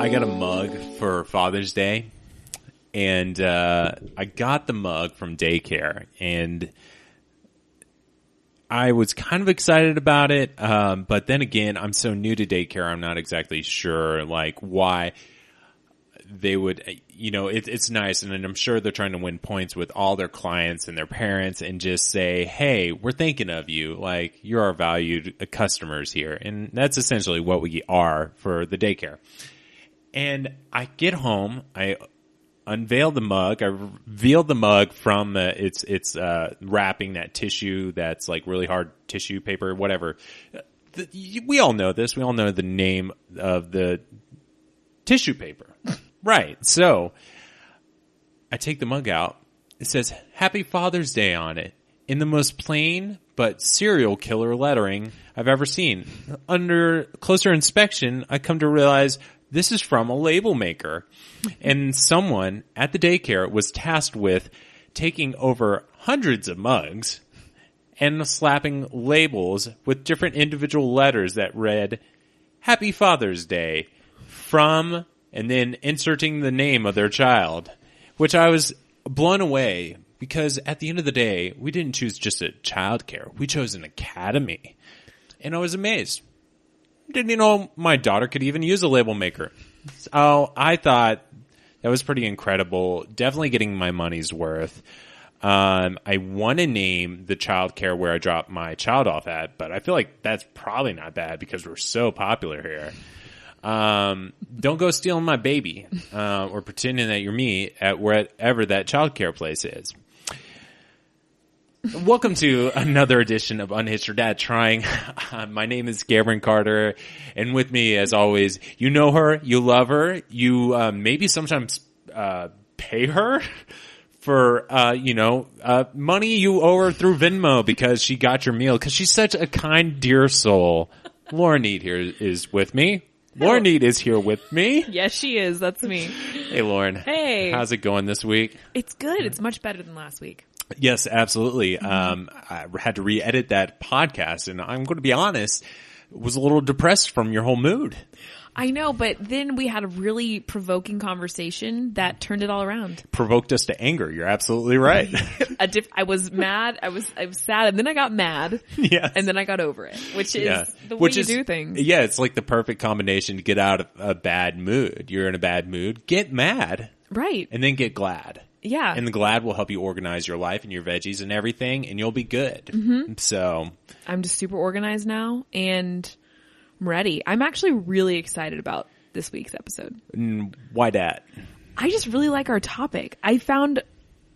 I got a mug for Father's Day, and I got the mug from daycare, and I was kind of excited about it, but then again, I'm so new to daycare, I'm not exactly sure like why they would, it's nice, and I'm sure they're trying to win points with all their clients and their parents and just say, hey, we're thinking of you, like you're our valued customers here, and that's essentially what we are for the daycare. And I get home, I unveil the mug, I reveal the mug from its wrapping, that tissue that's like really hard tissue paper, whatever. We all know this. We all know the name of the tissue paper. Right. So I take the mug out. It says Happy Father's Day on it in the most plain but serial killer lettering I've ever seen. Under closer inspection, I come to realize this is from a label maker, and someone at the daycare was tasked with taking over hundreds of mugs and slapping labels with different individual letters that read Happy Father's Day from, and then inserting the name of their child, which I was blown away because at the end of the day, we didn't choose just a childcare. We chose an academy, and I was amazed. Didn't know my daughter could even use a label maker. So I thought that was pretty incredible. Definitely getting my money's worth. I want to name the childcare where I dropped my child off at, but I feel like that's probably not bad because we're so popular here. Don't go stealing my baby, or pretending that you're me at wherever that childcare place is. Welcome to another edition of Unhitched Your Dad Trying. My name is Cameron Carter, and with me, as always, you know her, you love her, you maybe sometimes pay her for money you owe her through Venmo because she got your meal, because she's such a kind, dear soul. Lauren Need here is with me. Lauren Need is here with me. Yes, she is. That's me. Hey, Lauren. Hey. How's it going this week? It's good. It's much better than last week. Yes, absolutely. I had to re-edit that podcast, and I'm going to be honest, was a little depressed from your whole mood. I know, but then we had a really provoking conversation that turned it all around. Provoked us to anger. You're absolutely right. I was mad. I was sad, and then I got mad. Yes. And then I got over it, which is the way you do things. Yeah, it's like the perfect combination to get out of a bad mood. You're in a bad mood, get mad. Right. And then get glad. Yeah. And the glad will help you organize your life and your veggies and everything, and you'll be good. Mm-hmm. So I'm just super organized now, and I'm ready. I'm actually really excited about this week's episode. Why that? I just really like our topic. I found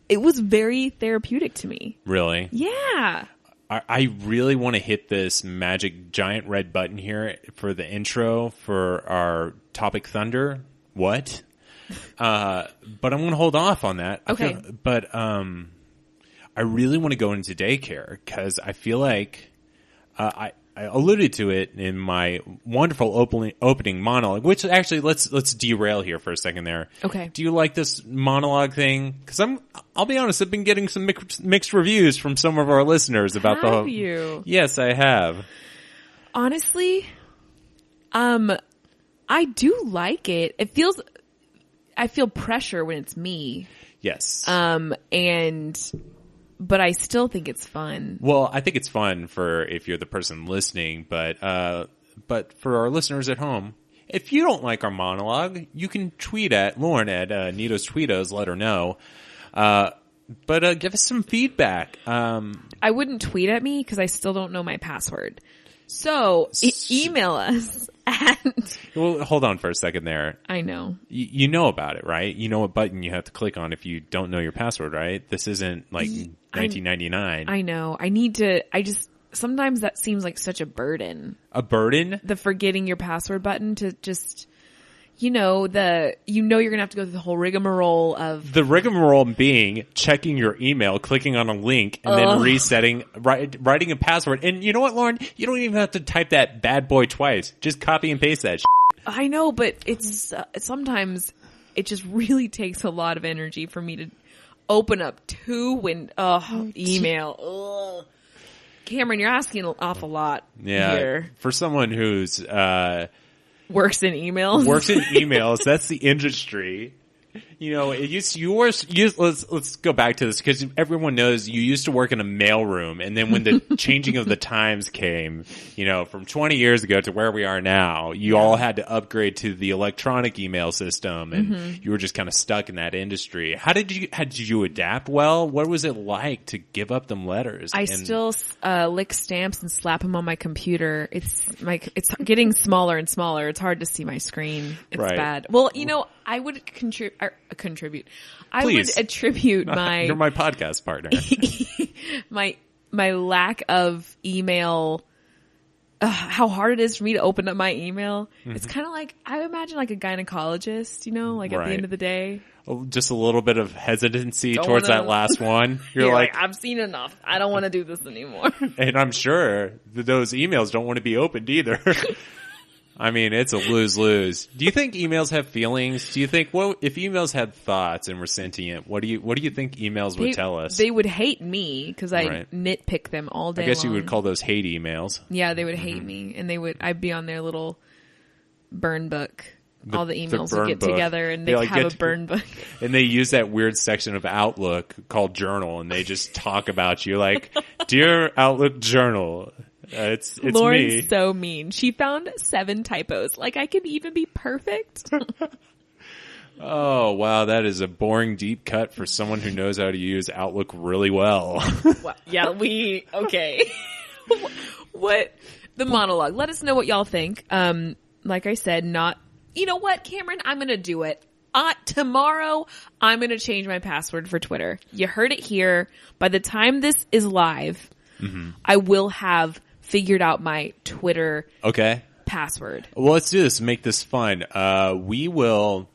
it was very therapeutic to me. Really? Yeah. I really want to hit this magic giant red button here for the intro for our topic Thunder. What? But I'm going to hold off on that. Okay. I really want to go into daycare because I feel like, I alluded to it in my wonderful opening monologue, which actually let's derail here for a second there. Okay. Do you like this monologue thing? Cause I'll be honest, I've been getting some mixed reviews from some of our listeners about the whole. Have you? Yes, I have. Honestly, I do like it. I feel pressure when it's me. Yes. But I still think it's fun. Well, I think it's fun for if you're the person listening, but for our listeners at home, if you don't like our monologue, you can tweet at Lauren at Nito's Tweetos, let her know. But give us some feedback. I wouldn't tweet at me because I still don't know my password. So email us at... Well, hold on for a second there. I know. You know about it, right? You know what button you have to click on if you don't know your password, right? This isn't like 1999. I know. Sometimes that seems like such a burden. A burden? The forgetting your password button to just... you're going to have to go through the whole rigmarole of... The rigmarole being checking your email, clicking on a link, and then resetting, writing a password. And you know what, Lauren? You don't even have to type that bad boy twice. Just copy and paste that shit. I know, but it's sometimes it just really takes a lot of energy for me to open up email. Ugh. Cameron, you're asking an awful lot here. For someone who's... works in emails. Works in emails. That's the industry. You know, it used let's go back to this because everyone knows you used to work in a mailroom, and then when the changing of the times came, you know, from 20 years ago to where we are now, you all had to upgrade to the electronic email system, and you were just kind of stuck in that industry. How did you adapt well? What was it like to give up them letters? I still lick stamps and slap them on my computer. It's getting smaller and smaller. It's hard to see my screen. It's bad. Well, you know, I would contribute. I Please. would attribute my You're my podcast partner. my lack of email. How hard it is for me to open up my email. It's kind of like I imagine like a gynecologist. You know, like at the end of the day, just a little bit of hesitancy towards that last one. You're like, I've seen enough. I don't want to do this anymore. And I'm sure that those emails don't want to be opened either. I mean, it's a lose-lose. Do you think emails have feelings? Do you think, well, if emails had thoughts and were sentient, what do you think emails would tell us? They would hate me because I nitpick them all day long. I guess you would call those hate emails. Yeah, they would hate me, and I'd be on their little burn book. All the emails would get together, and they'd have a burn book. And they use that weird section of Outlook called Journal, and they just talk about you like, Dear Outlook Journal. It's Lauren's me. So mean. She found 7 typos. Like I could even be perfect. Oh, wow. That is a boring deep cut for someone who knows how to use Outlook really well. Well, yeah, okay. What the monologue. Let us know what y'all think. Like I said, you know what, Cameron? I'm going to do it. Tomorrow, I'm going to change my password for Twitter. You heard it here. By the time this is live, I will have figured out my Twitter password. Well, let's do this. Make this fun. We're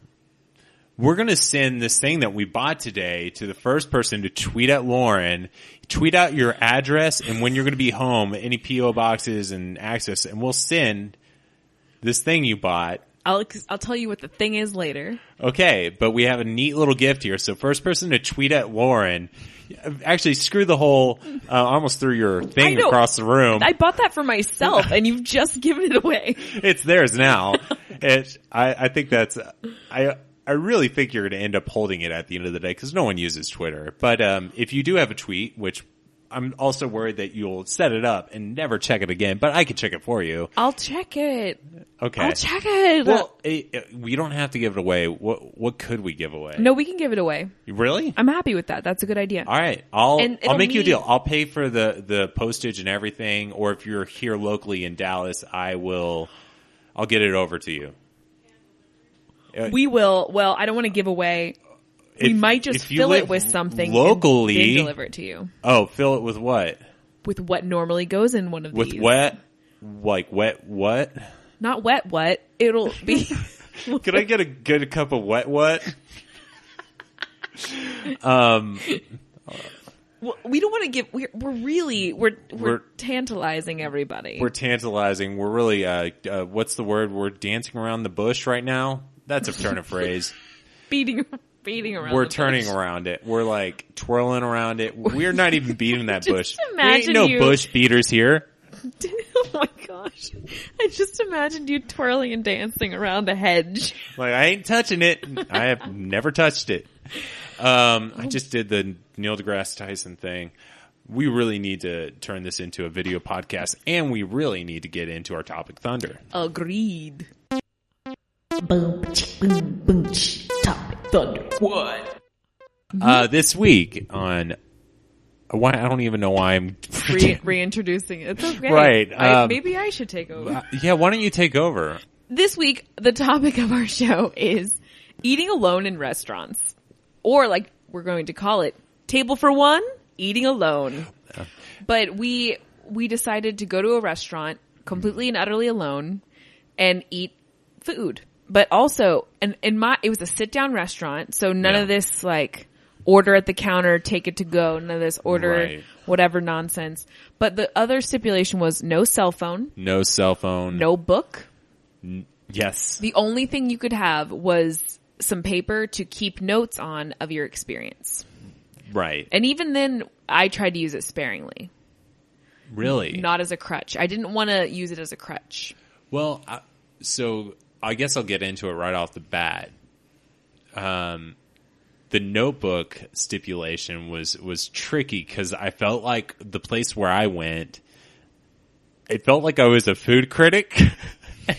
going to send this thing that we bought today to the first person to tweet at Lauren. Tweet out your address and when you're going to be home, any P.O. boxes and access, and we'll send this thing you bought. I'll tell you what the thing is later. Okay, but we have a neat little gift here. So first person to tweet at Lauren. Actually, screw the whole, I almost threw your thing across the room. I bought that for myself and you've just given it away. It's theirs now. I think I really think you're going to end up holding it at the end of the day because no one uses Twitter. But if you do have a tweet, which I'm also worried that you'll set it up and never check it again, but I can check it for you. I'll check it. Okay. I'll check it. Well, we don't have to give it away. What could we give away? No, we can give it away. Really? I'm happy with that. That's a good idea. All right. I'll make you a deal. I'll pay for the postage and everything, or if you're here locally in Dallas, I'll get it over to you. We will. Well, I don't want to give away. We might just fill it with something locally and then deliver it to you. Oh, fill it with what? With what normally goes in one of these. With wet? Like wet what? Not wet. It'll be... Could I get a good cup of wet? Well, we don't want to give... We're tantalizing everybody. We're tantalizing. We're really... what's the word? We're dancing around the bush right now? That's a turn of phrase. Beating around. We're turning around it. We're like twirling around it. We're not even beating that bush. There ain't no bush beaters here. Oh my gosh. I just imagined you twirling and dancing around a hedge. Like, I ain't touching it. I have never touched it. I just did the Neil deGrasse Tyson thing. We really need to turn this into a video podcast, and we really need to get into our topic thunder. Agreed. Boom, boom, boom, topic thunder. What? This week on... Why I don't even know why I'm reintroducing it. It's okay. Right. Maybe I should take over. Yeah, why don't you take over? This week, the topic of our show is eating alone in restaurants. Or like we're going to call it, table for one, eating alone. But we decided to go to a restaurant completely and utterly alone and eat food. But also, it was a sit-down restaurant, so none of this like... order at the counter, take it to go, none of this order, whatever nonsense. But the other stipulation was no cell phone. No cell phone. No book. Yes. The only thing you could have was some paper to keep notes on of your experience. Right. And even then, I tried to use it sparingly. Really? Not as a crutch. I didn't want to use it as a crutch. Well, So I guess I'll get into it right off the bat. The Notebook stipulation was tricky because I felt like the place where I went, it felt like I was a food critic.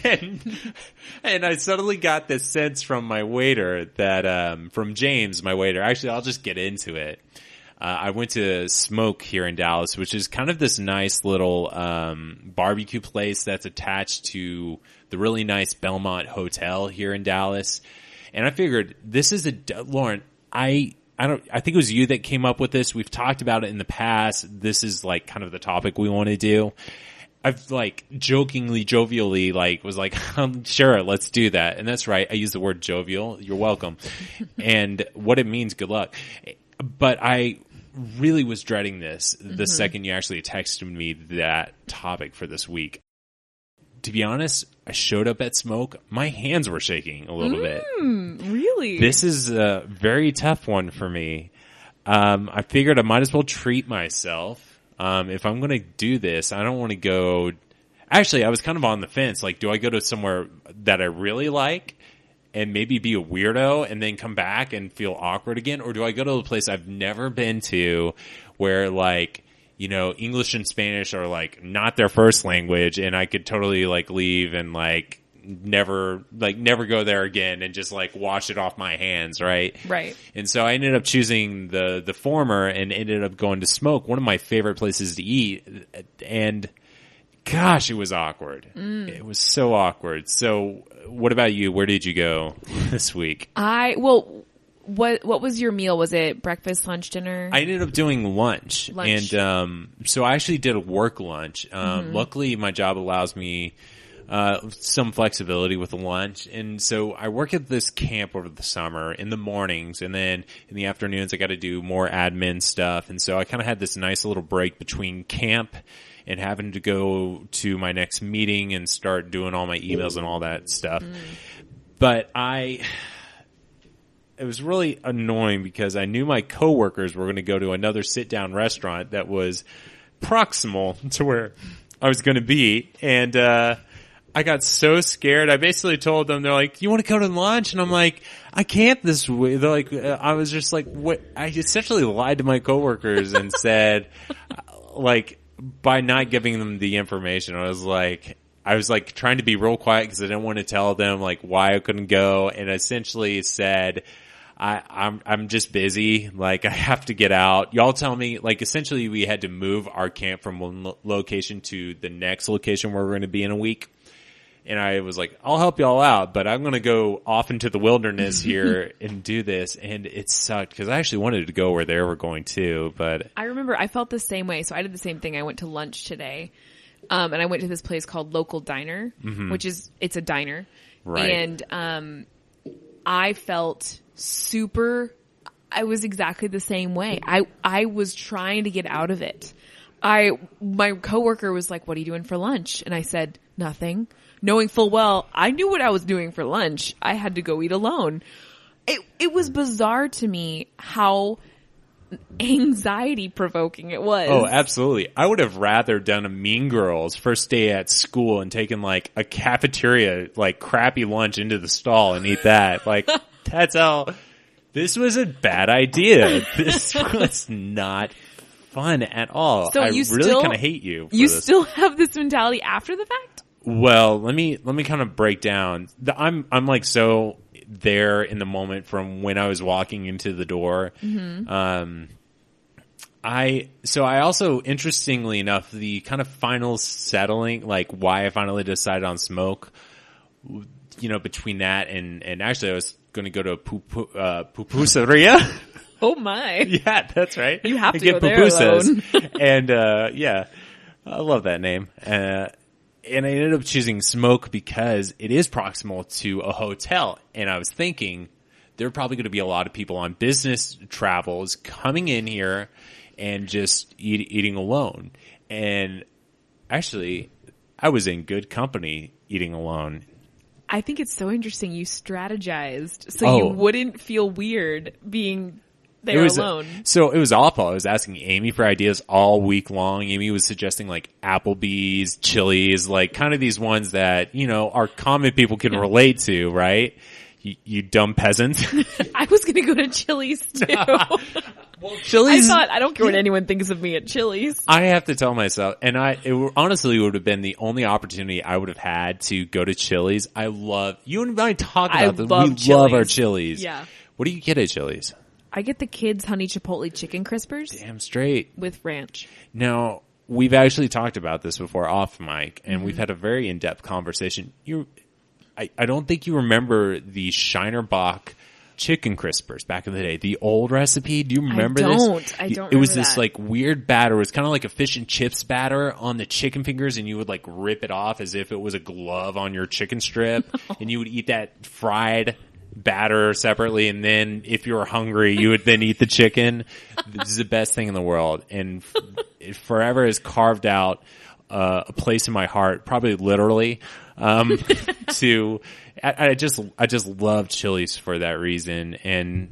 and I suddenly got this sense from my waiter that, from James, my waiter, actually, I'll just get into it. I went to Smoke here in Dallas, which is kind of this nice little, barbecue place that's attached to the really nice Belmont Hotel here in Dallas. And I figured this is Lauren, I think it was you that came up with this. We've talked about it in the past. This is like kind of the topic we want to do. I've like jovially was like, sure, let's do that. And that's right. I use the word jovial. You're welcome. And what it means, good luck. But I really was dreading this the second you actually texted me that topic for this week. To be honest, I showed up at Smoke. My hands were shaking a little bit. Really? This is a very tough one for me. I figured I might as well treat myself. If I'm going to do this, I don't want to go. Actually, I was kind of on the fence. Like, do I go to somewhere that I really like and maybe be a weirdo and then come back and feel awkward again? Or do I go to a place I've never been to where like, you know, English and Spanish are like not their first language and I could totally like leave and never go there again and just like wash it off my hands, right? Right. And so I ended up choosing the former and ended up going to Smoke, one of my favorite places to eat. And gosh, it was awkward. It was so awkward. So what about you? Where did you go this week? What was your meal? Was it breakfast, lunch, dinner? I ended up doing lunch. And so I actually did a work lunch. Luckily, my job allows me some flexibility with the lunch. And so I work at this camp over the summer in the mornings, and then in the afternoons I got to do more admin stuff. And so I kind of had this nice little break between camp and having to go to my next meeting and start doing all my emails and all that stuff. But it was really annoying because I knew my coworkers were going to go to another sit-down restaurant that was proximal to where I was going to be. And I got so scared. I basically told them, they're like, you want to go to lunch? And I'm like, I can't this way. They're like, I was just like, what? I essentially lied to my coworkers and said, like, by not giving them the information, I was like trying to be real quiet because I didn't want to tell them like why I couldn't go, and essentially said, I'm just busy. Like, I have to get out. Y'all tell me, like, essentially we had to move our camp from one location to the next location where we're going to be in a week. And I was like, I'll help y'all out, but I'm going to go off into the wilderness here and do this. And it sucked because I actually wanted to go where they were going too. But I remember I felt the same way. So I did the same thing. I went to lunch today. And I went to this place called Local Diner, which it's a diner. right. And, I felt I was exactly the same way. I was trying to get out of it. My coworker was like, what are you doing for lunch? And I said, nothing. Knowing full well, I knew what I was doing for lunch. I had to go eat alone. It was bizarre to me how anxiety provoking it was. Oh, absolutely. I would have rather done a Mean Girls first day at school and taken like a cafeteria, like crappy lunch into the stall and eat that. Like, that's how, this was a bad idea. This was not fun at all. So I you really kind of hate you for You this. still have this mentality after the fact? Well, let me kind of break down. I'm like so there in the moment from when I was walking into the door. I also, interestingly enough, the kind of final settling, like why I finally decided on Smoke, you know, between that and actually I was going to go to a pupuseria. Oh my. Yeah, that's right. You have to get go there alone. And yeah, I love that name. And I ended up choosing Smoke because it is proximal to a hotel. And I was thinking there are probably going to be a lot of people on business travels coming in here and just eating alone. And actually, I was in good company eating alone. I think it's so interesting you strategized so you wouldn't feel weird being They were alone. So it was awful. I was asking Amy for ideas all week long. Amy was suggesting like Applebee's, Chili's, like kind of these ones that, you know, our common people can relate to, right? You dumb peasants. I was going to go to Chili's too. Well, Chili's. I don't care what anyone thinks of me at Chili's. I have to tell myself, and honestly would have been the only opportunity I would have had to go to Chili's. You and I talk about this. We love our Chili's. Yeah. What do you get at Chili's? I get the kids' honey chipotle chicken crispers. Damn straight. With ranch. Now, we've actually talked about this before off mic, and we've had a very in-depth conversation. I don't think you remember the Shiner Bach chicken crispers back in the day. The old recipe. Do you remember this? I don't It was remember this like weird batter. It was kind of like a fish and chips batter on the chicken fingers, and you would like rip it off as if it was a glove on your chicken strip, and you would eat that fried batter separately, and then if you were hungry you would then eat the chicken. This is the best thing in the world, and it forever has carved out a place in my heart, probably literally. I just love Chili's for that reason, and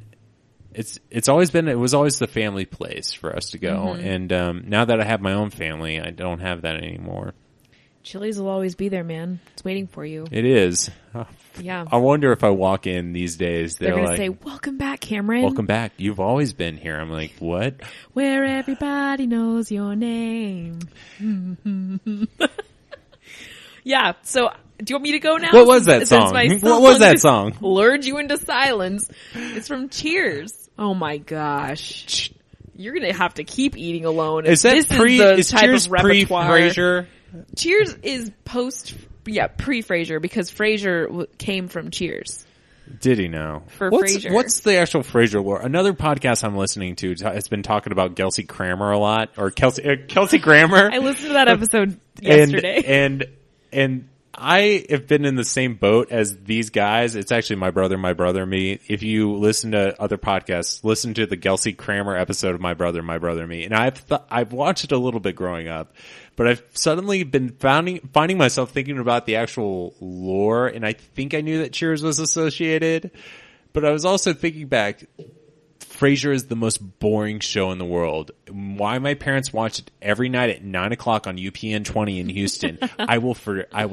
it was always the family place for us to go. And now that I have my own family, I don't have that anymore. Chili's will always be there, man. It's waiting for you. It is. Yeah. I wonder if I walk in these days, they're going to like, say, "Welcome back, Cameron. Welcome back. You've always been here." I'm like, what? Where everybody knows your name. Yeah. So, do you want me to go now? What was that song? What was that song? Lured you into silence. It's from Cheers. Oh my gosh. You're going to have to keep eating alone. Is that is Cheers pre-Frasier? Cheers is pre-Frasier, because Frasier came from Cheers. Did he know? Frasier. What's the actual Frasier lore? Another podcast I'm listening to has been talking about Kelsey Grammer a lot, or Kelsey Grammer. I listened to that episode yesterday. And I have been in the same boat as these guys. It's actually My Brother, Me. If you listen to other podcasts, listen to the Kelsey Grammer episode of My Brother, Me. And I've watched it a little bit growing up, but I've suddenly been finding myself thinking about the actual lore, and I think I knew that Cheers was associated, but I was also thinking back, Frasier is the most boring show in the world. Why my parents watch it every night at 9:00 on UPN 20 in Houston, I will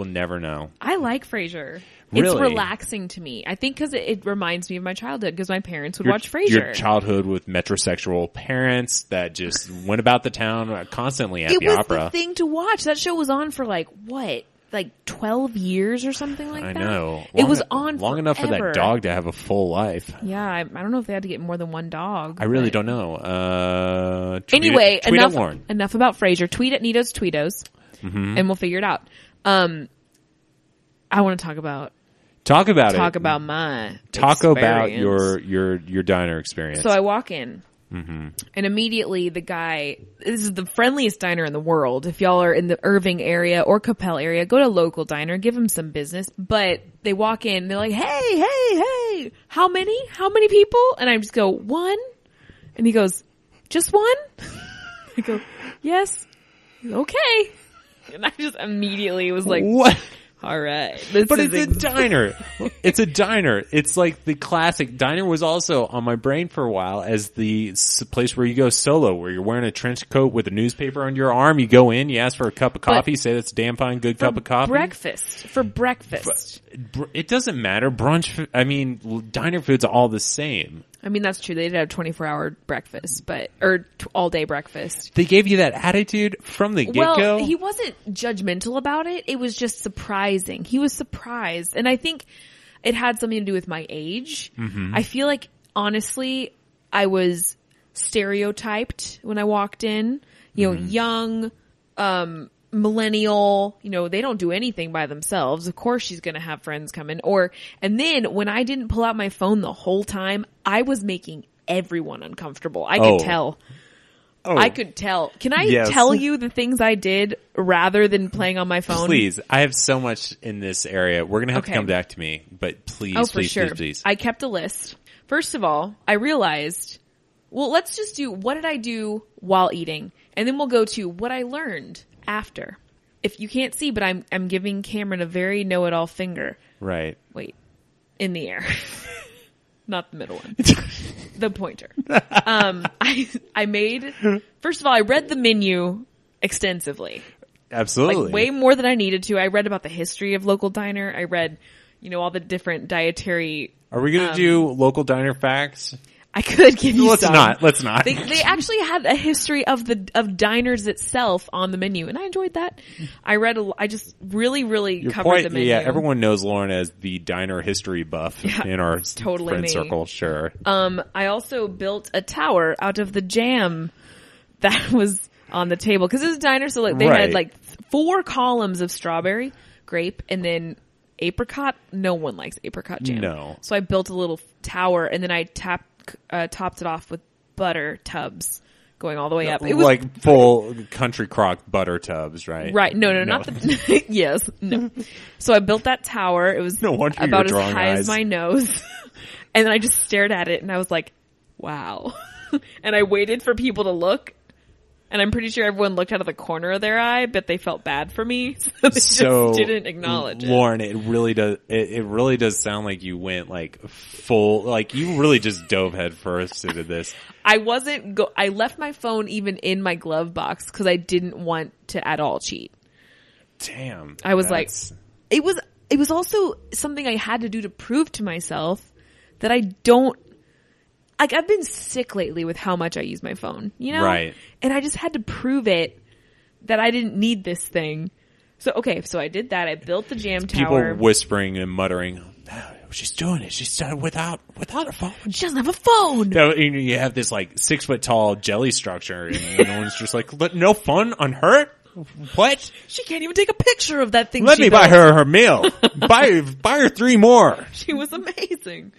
never know. I like Frasier. Really? It's relaxing to me. I think because it reminds me of my childhood, because my parents would watch Frasier. Your childhood with metrosexual parents that just went about the town constantly at the opera. It was the thing to watch. That show was on for like 12 years or something like that. I know. It was on long enough for that dog to have a full life. Yeah, I don't know if they had to get more than one dog. I really don't know. Anyway, tweet enough about Frasier. Tweet at Nito's Tweetos, and we'll figure it out. I want to talk about my about your diner experience. So I walk in. And immediately the guy, this is the friendliest diner in the world. If y'all are in the Irving area or Capel area, go to a local diner, give them some business. But they walk in, they're like, hey, how many people? And I just go, one. And he goes, just one? I go, yes. Okay. And I just immediately was like, what? All right. But it's a diner. It's a diner. It's like the classic. Diner was also on my brain for a while as the place where you go solo, where you're wearing a trench coat with a newspaper under your arm. You go in, you ask for a cup of coffee, say that's a damn fine good cup of coffee. For breakfast. It doesn't matter. Brunch, diner food's all the same. I mean, that's true. They did have 24-hour breakfast, or all-day breakfast. They gave you that attitude from the get-go? Well, he wasn't judgmental about it. It was just surprising. He was surprised. And I think it had something to do with my age. I feel like, honestly, I was stereotyped when I walked in. Young, millennial, they don't do anything by themselves. Of course she's going to have friends come in. And then when I didn't pull out my phone the whole time, I was making everyone uncomfortable. I could tell. I could tell. Can I tell you the things I did rather than playing on my phone? Please. I have so much in this area. We're going to have to come back to me, but please, please. I kept a list. First of all, I realized, well, let's just do what did I do while eating? And then we'll go to what I learned after. If you can't see, but I'm giving Cameron a very know-it-all finger. Right. Wait. In the air. Not the middle one. the pointer. I made, first of all, I read the menu extensively. Absolutely. Like way more than I needed to. I read about the history of local diner. I read, all the different dietary. Are we going to do local diner facts? I could give you Let's some. Let's not. They actually had a history of diners itself on the menu, and I enjoyed that. I just really covered the menu. Yeah, everyone knows Lauren as the diner history buff in our friend circle. Sure. I also built a tower out of the jam that was on the table because it was a diner, so they had like 4 columns of strawberry, grape, and then apricot. No one likes apricot jam. No. So I built a little tower, and then I topped it off with butter tubs going all the way up. It was like full country crock butter tubs, right? Right. No. Not the, yes. No. So I built that tower. It was no wonder about as drawing high eyes. as my nose. And then I just stared at it and I was like, wow. And I waited for people to look. And I'm pretty sure everyone looked out of the corner of their eye, but they felt bad for me. So they just didn't acknowledge it. Lauren, it really does. It really does sound like you went like full, like you really just dove head first into this. I left my phone even in my glove box because I didn't want to at all cheat. Damn. I was like, it was also something I had to do to prove to myself that I don't. Like, I've been sick lately with how much I use my phone, Right. And I just had to prove it that I didn't need this thing. So I did that. I built the jam tower. People whispering and muttering, oh, she's doing it. She's done it without a phone. She doesn't have a phone. You have this like 6 foot tall jelly structure and no one's just like, no fun on her? What? She can't even take a picture of that thing. Let me buy her meal. buy her 3 more. She was amazing.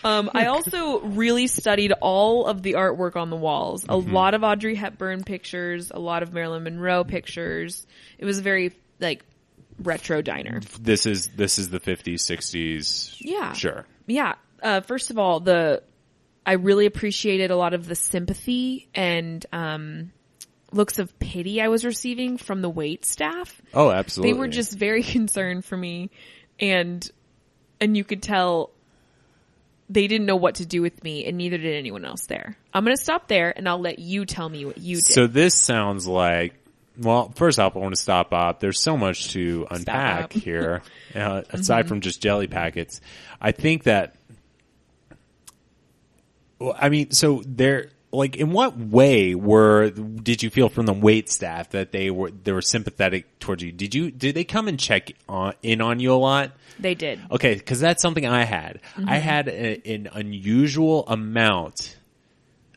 I also really studied all of the artwork on the walls. A lot of Audrey Hepburn pictures, a lot of Marilyn Monroe pictures. It was a very like retro diner. This is the 50s, 60s. Yeah. Sure. Yeah. First of all, I really appreciated a lot of the sympathy and looks of pity I was receiving from the wait staff. Oh, absolutely. They were just very concerned for me, and you could tell they didn't know what to do with me, and neither did anyone else there. I'm going to stop there, and I'll let you tell me what you did. So this sounds like, well, first off, I want to stop up. There's so much to unpack here, aside from just jelly packets. I think that, so there, like, in what way did you feel from the wait staff that they were sympathetic towards you? Did they come and check in on you a lot? They did. Okay, because that's something I had. I had an unusual amount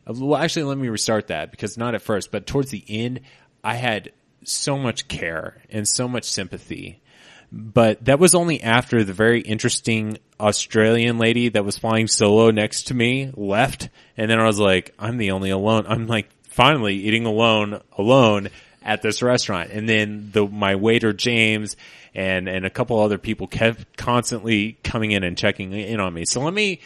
of, well, actually, let me restart that, because not at first, but towards the end, I had so much care and so much sympathy. But that was only after the very interesting Australian lady that was flying solo next to me left. And then I was like, I'm the only alone. I'm like finally eating alone at this restaurant. And then my waiter, James, and a couple other people kept constantly coming in and checking in on me. So let me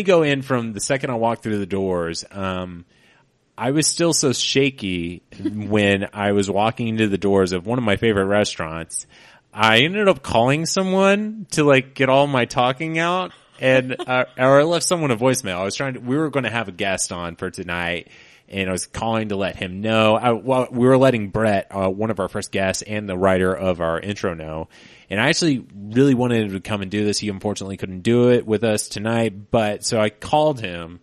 go in from the second I walked through the doors. I was still so shaky when I was walking into the doors of one of my favorite restaurants. I ended up calling someone to like get all my talking out, and or I left someone a voicemail. We were going to have a guest on for tonight, and I was calling to let him know. We were letting Brett, one of our first guests and the writer of our intro, know. And I actually really wanted him to come and do this. He unfortunately couldn't do it with us tonight, but so I called him.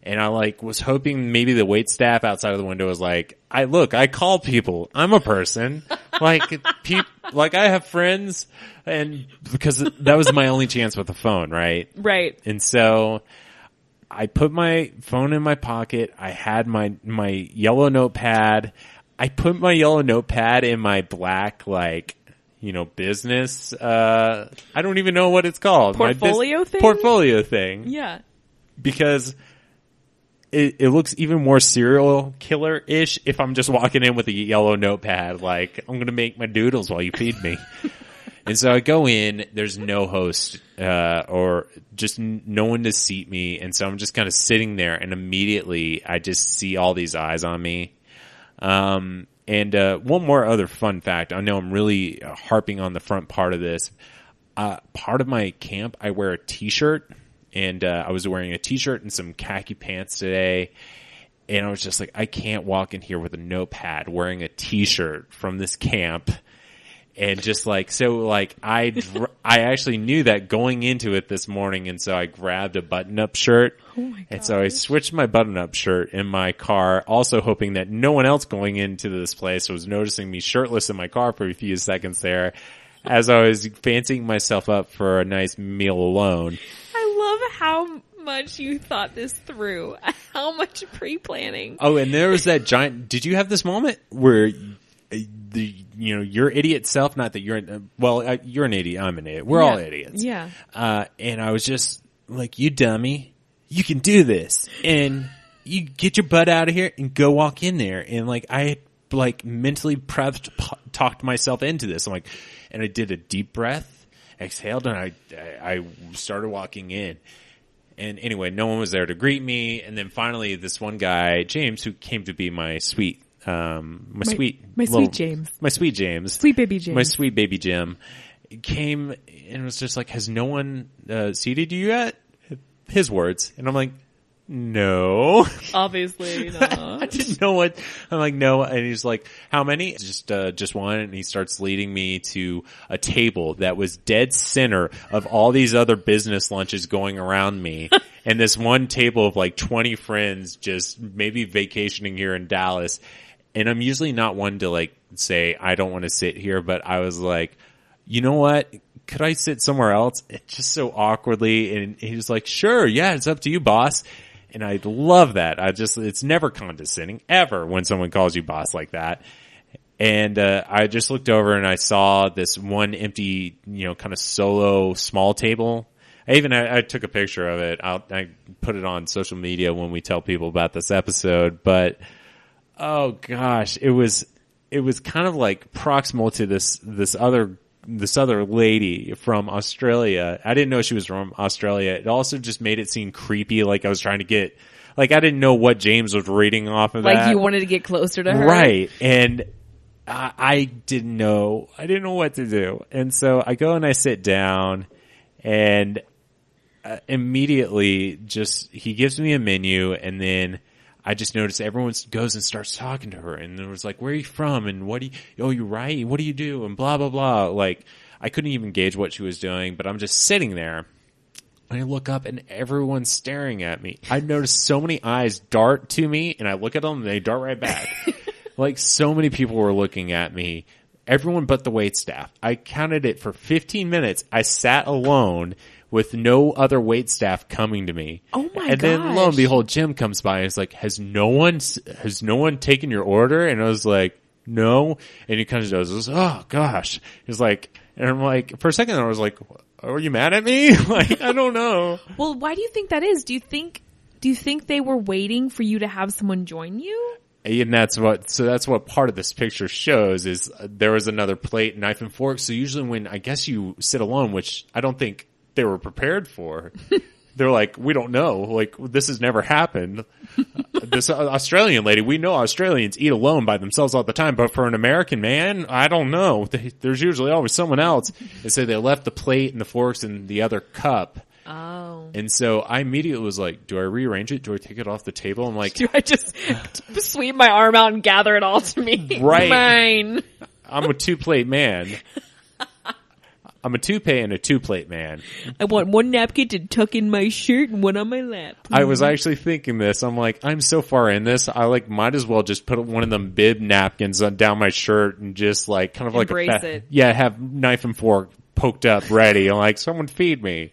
And I was hoping maybe the wait staff outside of the window was like, I call people. I'm a person. I have friends, and because that was my only chance with the phone, right? Right. And so I put my phone in my pocket. I had my yellow notepad. I put my yellow notepad in my black, business, I don't even know what it's called. Portfolio thing? Portfolio thing. Yeah. Because it looks even more serial killer-ish if I'm just walking in with a yellow notepad, like, I'm going to make my doodles while you feed me. And so I go in, there's no host, or just no one to seat me. And so I'm just kind of sitting there, and immediately I just see all these eyes on me. And one more other fun fact. I know I'm really harping on the front part of this. Part of my camp, I wear a t-shirt. and I was wearing a t-shirt and some khaki pants today. And I was just like, I can't walk in here with a notepad wearing a t-shirt from this camp. And just like, so like, I actually knew that going into it this morning. And so I grabbed a button-up shirt. Oh my God. And so I switched my button-up shirt in my car, also hoping that no one else going into this place was noticing me shirtless in my car for a few seconds there as I was fancying myself up for a nice meal alone. I love how much you thought this through. How much pre-planning. Oh, and there was that giant, did you have this moment where your idiot self, not that you're, you're an idiot, I'm an idiot. We're all idiots. Yeah. And I was just like, you dummy, you can do this. And you get your butt out of here and go walk in there. And like, I like mentally talked myself into this. I'm like, and I did a deep breath, exhaled, and I started walking in. And anyway, no one was there to greet me. And then finally this one guy, James, who came to be my sweet James. My sweet baby James. My sweet baby Jim came and was just like, has no one seated you yet? His words. And I'm like, no. Obviously not. I didn't know what. I'm like, no. And he's like, how many? Just one. And he starts leading me to a table that was dead center of all these other business lunches going around me. And this one table of like 20 friends just maybe vacationing here in Dallas. And I'm usually not one to like say, I don't want to sit here, but I was like, you know what? Could I sit somewhere else? It's just so awkwardly. And he was like, sure. Yeah, it's up to you, boss. And I love that. It's never condescending ever when someone calls you boss like that. And, I just looked over and I saw this one empty, kind of solo small table. I took a picture of it. I put it on social media when we tell people about this episode, but oh gosh, it was kind of like proximal to this other lady from Australia. I didn't know she was from Australia. It also just made it seem creepy, like I was trying to get, like I didn't know what James was reading off of that. Like you wanted to get closer to her. Right. And I didn't know what to do. And so I go and I sit down and immediately he gives me a menu, and then I just noticed everyone goes and starts talking to her, and it was like, where are you from? And you right? What do you do? And blah, blah, blah. Like, I couldn't even gauge what she was doing, but I'm just sitting there, and I look up, and everyone's staring at me. I noticed so many eyes dart to me, and I look at them, and they dart right back. Like, so many people were looking at me. Everyone but the waitstaff. I counted it for 15 minutes. I sat alone with no other waitstaff coming to me. Oh my gosh. And then lo and behold, Jim comes by and is like, has no one taken your order? And I was like, no. And he kind of goes, oh gosh. He's like, and I'm like, for a second I was like, are you mad at me? Like, I don't know. Well, why do you think that is? Do you think they were waiting for you to have someone join you? And that's what part of this picture shows is there was another plate, knife and fork. So usually when I guess you sit alone, which I don't think they were prepared for. They're like, we don't know. Like, this has never happened. This Australian lady, we know Australians eat alone by themselves all the time, but for an American man, I don't know. There's usually always someone else. And so they left the plate and the forks in the other cup. Oh. And so I immediately was like, do I rearrange it? Do I take it off the table? I'm like, do I just sweep my arm out and gather it all to me? Right. Mine. I'm a 2-plate man. I'm a toupee and a 2-plate man. I want one napkin to tuck in my shirt and one on my lap. Please. I was actually thinking this. I'm like, I'm so far in this. I like might as well just put one of them bib napkins down my shirt and just like kind of embrace like it. Yeah, have knife and fork poked up ready. I'm like, someone feed me.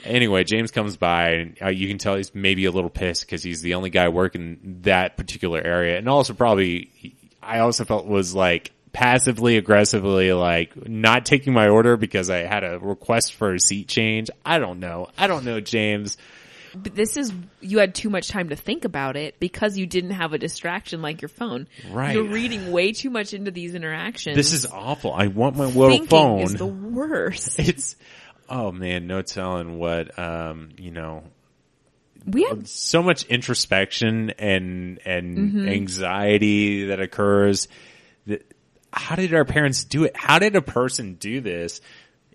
Anyway, James comes by and you can tell he's maybe a little pissed because he's the only guy working that particular area. And also probably, I also felt was like, passively aggressively like not taking my order because I had a request for a seat change. I don't know, James. But you had too much time to think about it because you didn't have a distraction like your phone. Right. You're reading way too much into these interactions. This is awful. I want my little Thinking phone. is the worst. It's, oh man, no telling what, we had so much introspection and anxiety that occurs. How did our parents do it? How did a person do this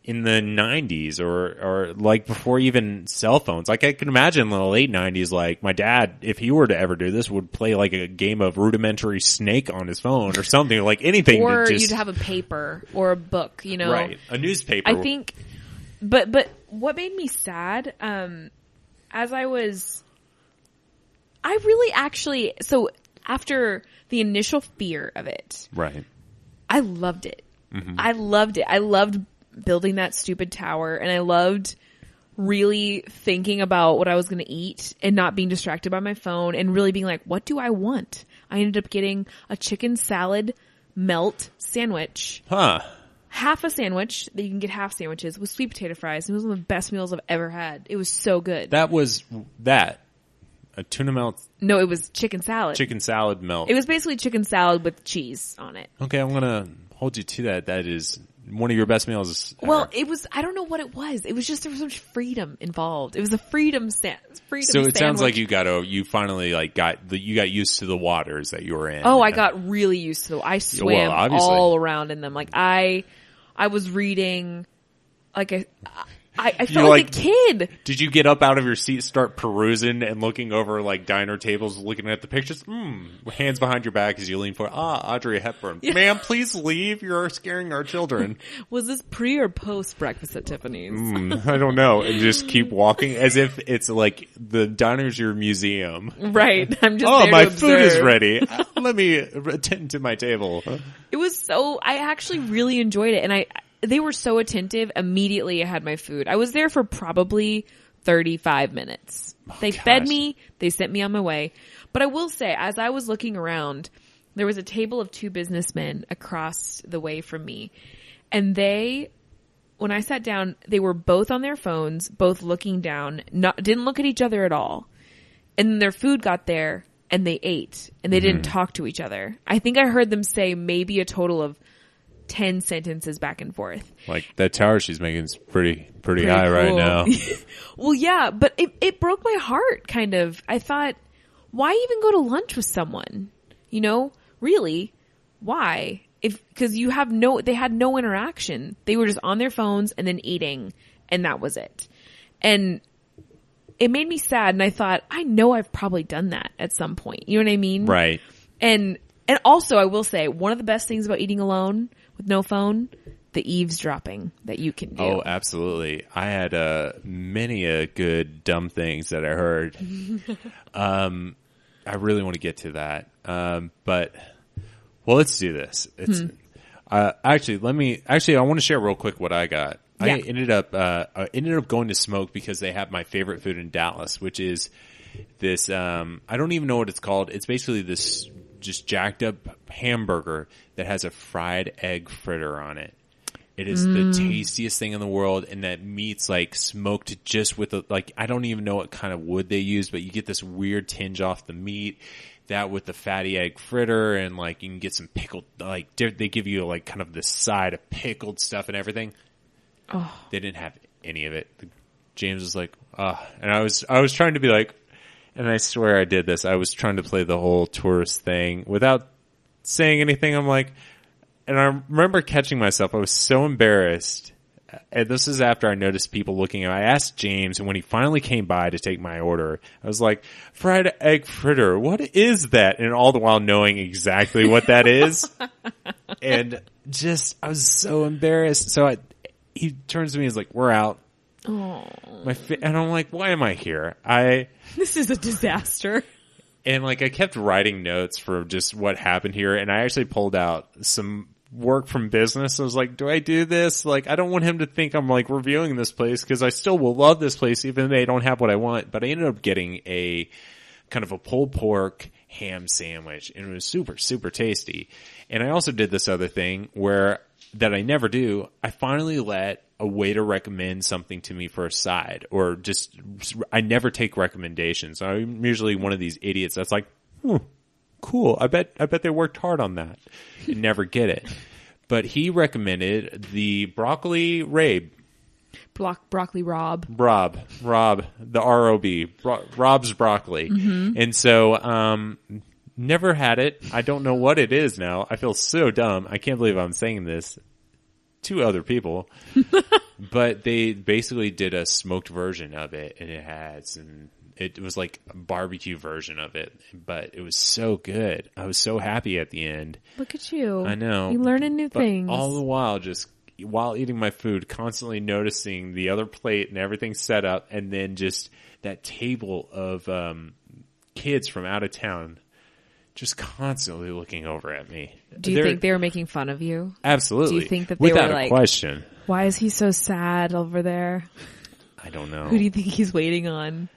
in the 90s or like before even cell phones. Like I can imagine in the late 90s, like my dad, if he were to ever do this, would play like a game of rudimentary Snake on his phone or something, like anything. Or to just, you'd have a paper or a book, you know? Right. A newspaper. I think, but what made me sad, as I really actually, so after the initial fear of it, right. I loved it. Mm-hmm. I loved it. I loved building that stupid tower, and I loved really thinking about what I was going to eat and not being distracted by my phone and really being like, what do I want? I ended up getting a chicken salad melt sandwich. Huh. Half a sandwich that you can get half sandwiches with sweet potato fries. It was one of the best meals I've ever had. It was so good. That was that. A tuna melt. No, it was chicken salad. Chicken salad melt. It was basically chicken salad with cheese on it. Okay, I'm going to hold you to that. That is one of your best meals ever. Well, it was, I don't know what it was. It was just, there was so much freedom involved. It was a freedom So it sandwich. sounds like you finally like you got used to the waters that you were in. Oh, I got really used to it. I swam all around in them. Like I was reading, like I felt like a kid. Did you get up out of your seat, start perusing and looking over like diner tables, looking at the pictures? Hands behind your back as you lean forward. Audrey Hepburn. Yeah. Ma'am, please leave. You're scaring our children. Was this pre or post breakfast at Tiffany's? I don't know. And just keep walking as if it's like the diner's your museum. Right. I'm just there my to food observe. is ready. Let me attend to my table. It was I actually really enjoyed it, and they were so attentive. Immediately I had my food. I was there for probably 35 minutes. They fed me. They sent me on my way. But I will say, as I was looking around, there was a table of two businessmen across the way from me. And when I sat down, they were both on their phones, both looking down, didn't look at each other at all. And then their food got there and they ate and they didn't talk to each other. I think I heard them say maybe a total of 10 sentences back and forth. Like that tower she's making is pretty high cool. right now. Well, yeah, but it broke my heart kind of. I thought, why even go to lunch with someone? You know, really, why? Because they had no interaction. They were just on their phones and then eating, and that was it. And it made me sad, and I thought, I know I've probably done that at some point. You know what I mean? Right. And also, I will say, one of the best things about eating alone with no phone, the eavesdropping that you can do. Oh, absolutely. I had many a good dumb things that I heard. I really want to get to that. But let's do this. It's actually I want to share real quick what I got. Yeah. I ended up going to Smoke because they have my favorite food in Dallas, which is this I don't even know what it's called. It's basically this just jacked up hamburger that has a fried egg fritter on it. It is the tastiest thing in the world, and that meat's like smoked just with I don't even know what kind of wood they use, but you get this weird tinge off the meat. That with the fatty egg fritter, and like you can get some pickled, like they give you like kind of this side of pickled stuff and everything. Oh, they didn't have any of it. James was like, and I was trying to be like, and I swear I did this. I was trying to play the whole tourist thing without saying anything. I'm like, and I remember catching myself. I was so embarrassed. And this is after I noticed people looking at me. I asked James, and when he finally came by to take my order, I was like, fried egg fritter, what is that? And all the while knowing exactly what that is. And just, I was so embarrassed. So he turns to me and is like, we're out. Oh. And I'm like, why am I here? This is a disaster. And like I kept writing notes for just what happened here, and I actually pulled out some work from business. I was like, do I do this? Like, I don't want him to think I'm like reviewing this place, because I still will love this place even if they don't have what I want. But I ended up getting a kind of a pulled pork ham sandwich, and it was super, super tasty. And I also did this other thing that I never do. I finally let a waiter recommend something to me for a side, or just, I never take recommendations. I'm usually one of these idiots that's like, cool. I bet they worked hard on that and never get it. But he recommended the broccoli rabe. Broccoli Rob, the R-O-B, Rob's broccoli. Mm-hmm. And so, never had it. I don't know what it is now. I feel so dumb. I can't believe I'm saying this to other people. But they basically did a smoked version of it, and it was like a barbecue version of it, but it was so good. I was so happy at the end. Look at you. I know. You learning new things. All the while, just while eating my food, constantly noticing the other plate and everything set up, and then just that table of kids from out of town just constantly looking over at me. Do you think they were making fun of you? Absolutely. Do you think that they without were a like, question? Why is he so sad over there? I don't know. Who do you think he's waiting on?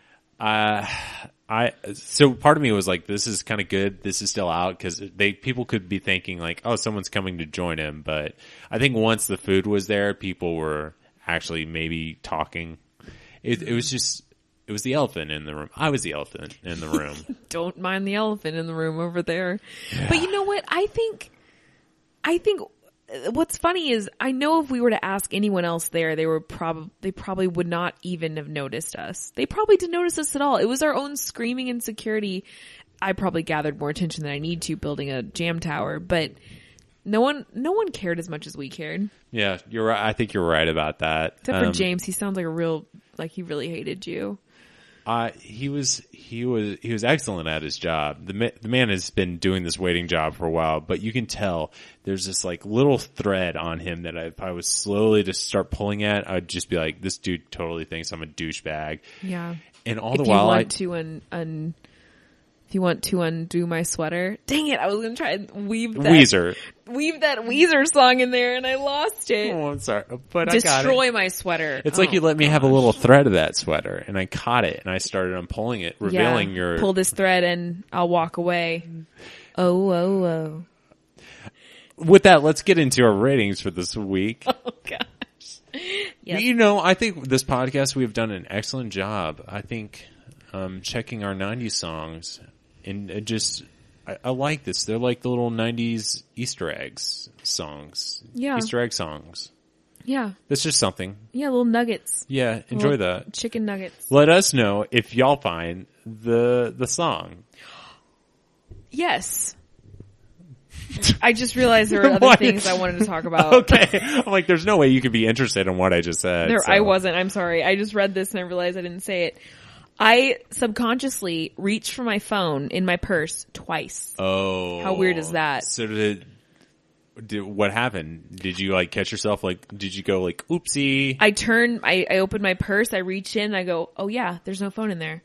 So part of me was like, this is kind of good. This is still out because people could be thinking like, oh, someone's coming to join him. But I think once the food was there, people were actually maybe talking. It was the elephant in the room. I was the elephant in the room. Don't mind the elephant in the room over there. Yeah. But you know what? I think what's funny is I know if we were to ask anyone else there, they probably would not even have noticed us. They probably didn't notice us at all. It was our own screaming insecurity. I probably gathered more attention than I need to building a jam tower, but no one cared as much as we cared. Yeah, you're right. I think you're right about that. Except for James, he sounds like he really hated you. He was excellent at his job. The man has been doing this waiting job for a while, but you can tell there's this like little thread on him that if I was slowly to start pulling at, I'd just be like, this dude totally thinks I'm a douchebag. Yeah. And all the while, if you want to undo my sweater, dang it! I was gonna try and weave that Weezer song in there, and I lost it. Oh, I'm sorry, but destroy my sweater. It's like you let me have a little thread of that sweater, and I caught it, and I started unpulling it, revealing your pull this thread, and I'll walk away. Oh. With that, let's get into our ratings for this week. Oh gosh, yes. You know, I think this podcast we've done an excellent job. I think checking our 90s songs. And I like this. They're like the little 90s Easter eggs songs. Yeah. Easter egg songs. Yeah. That's just something. Yeah, little nuggets. Yeah, enjoy that. Chicken nuggets. Let us know if y'all find the song. Yes. I just realized there were other things I wanted to talk about. Okay. I'm like, there's no way you could be interested in what I just said. I wasn't. I'm sorry. I just read this and I realized I didn't say it. I subconsciously reached for my phone in my purse twice. Oh. How weird is that? So what happened? Did you like catch yourself? Like, did you go like, oopsie? I opened my purse, I reach in, I go, oh yeah, there's no phone in there.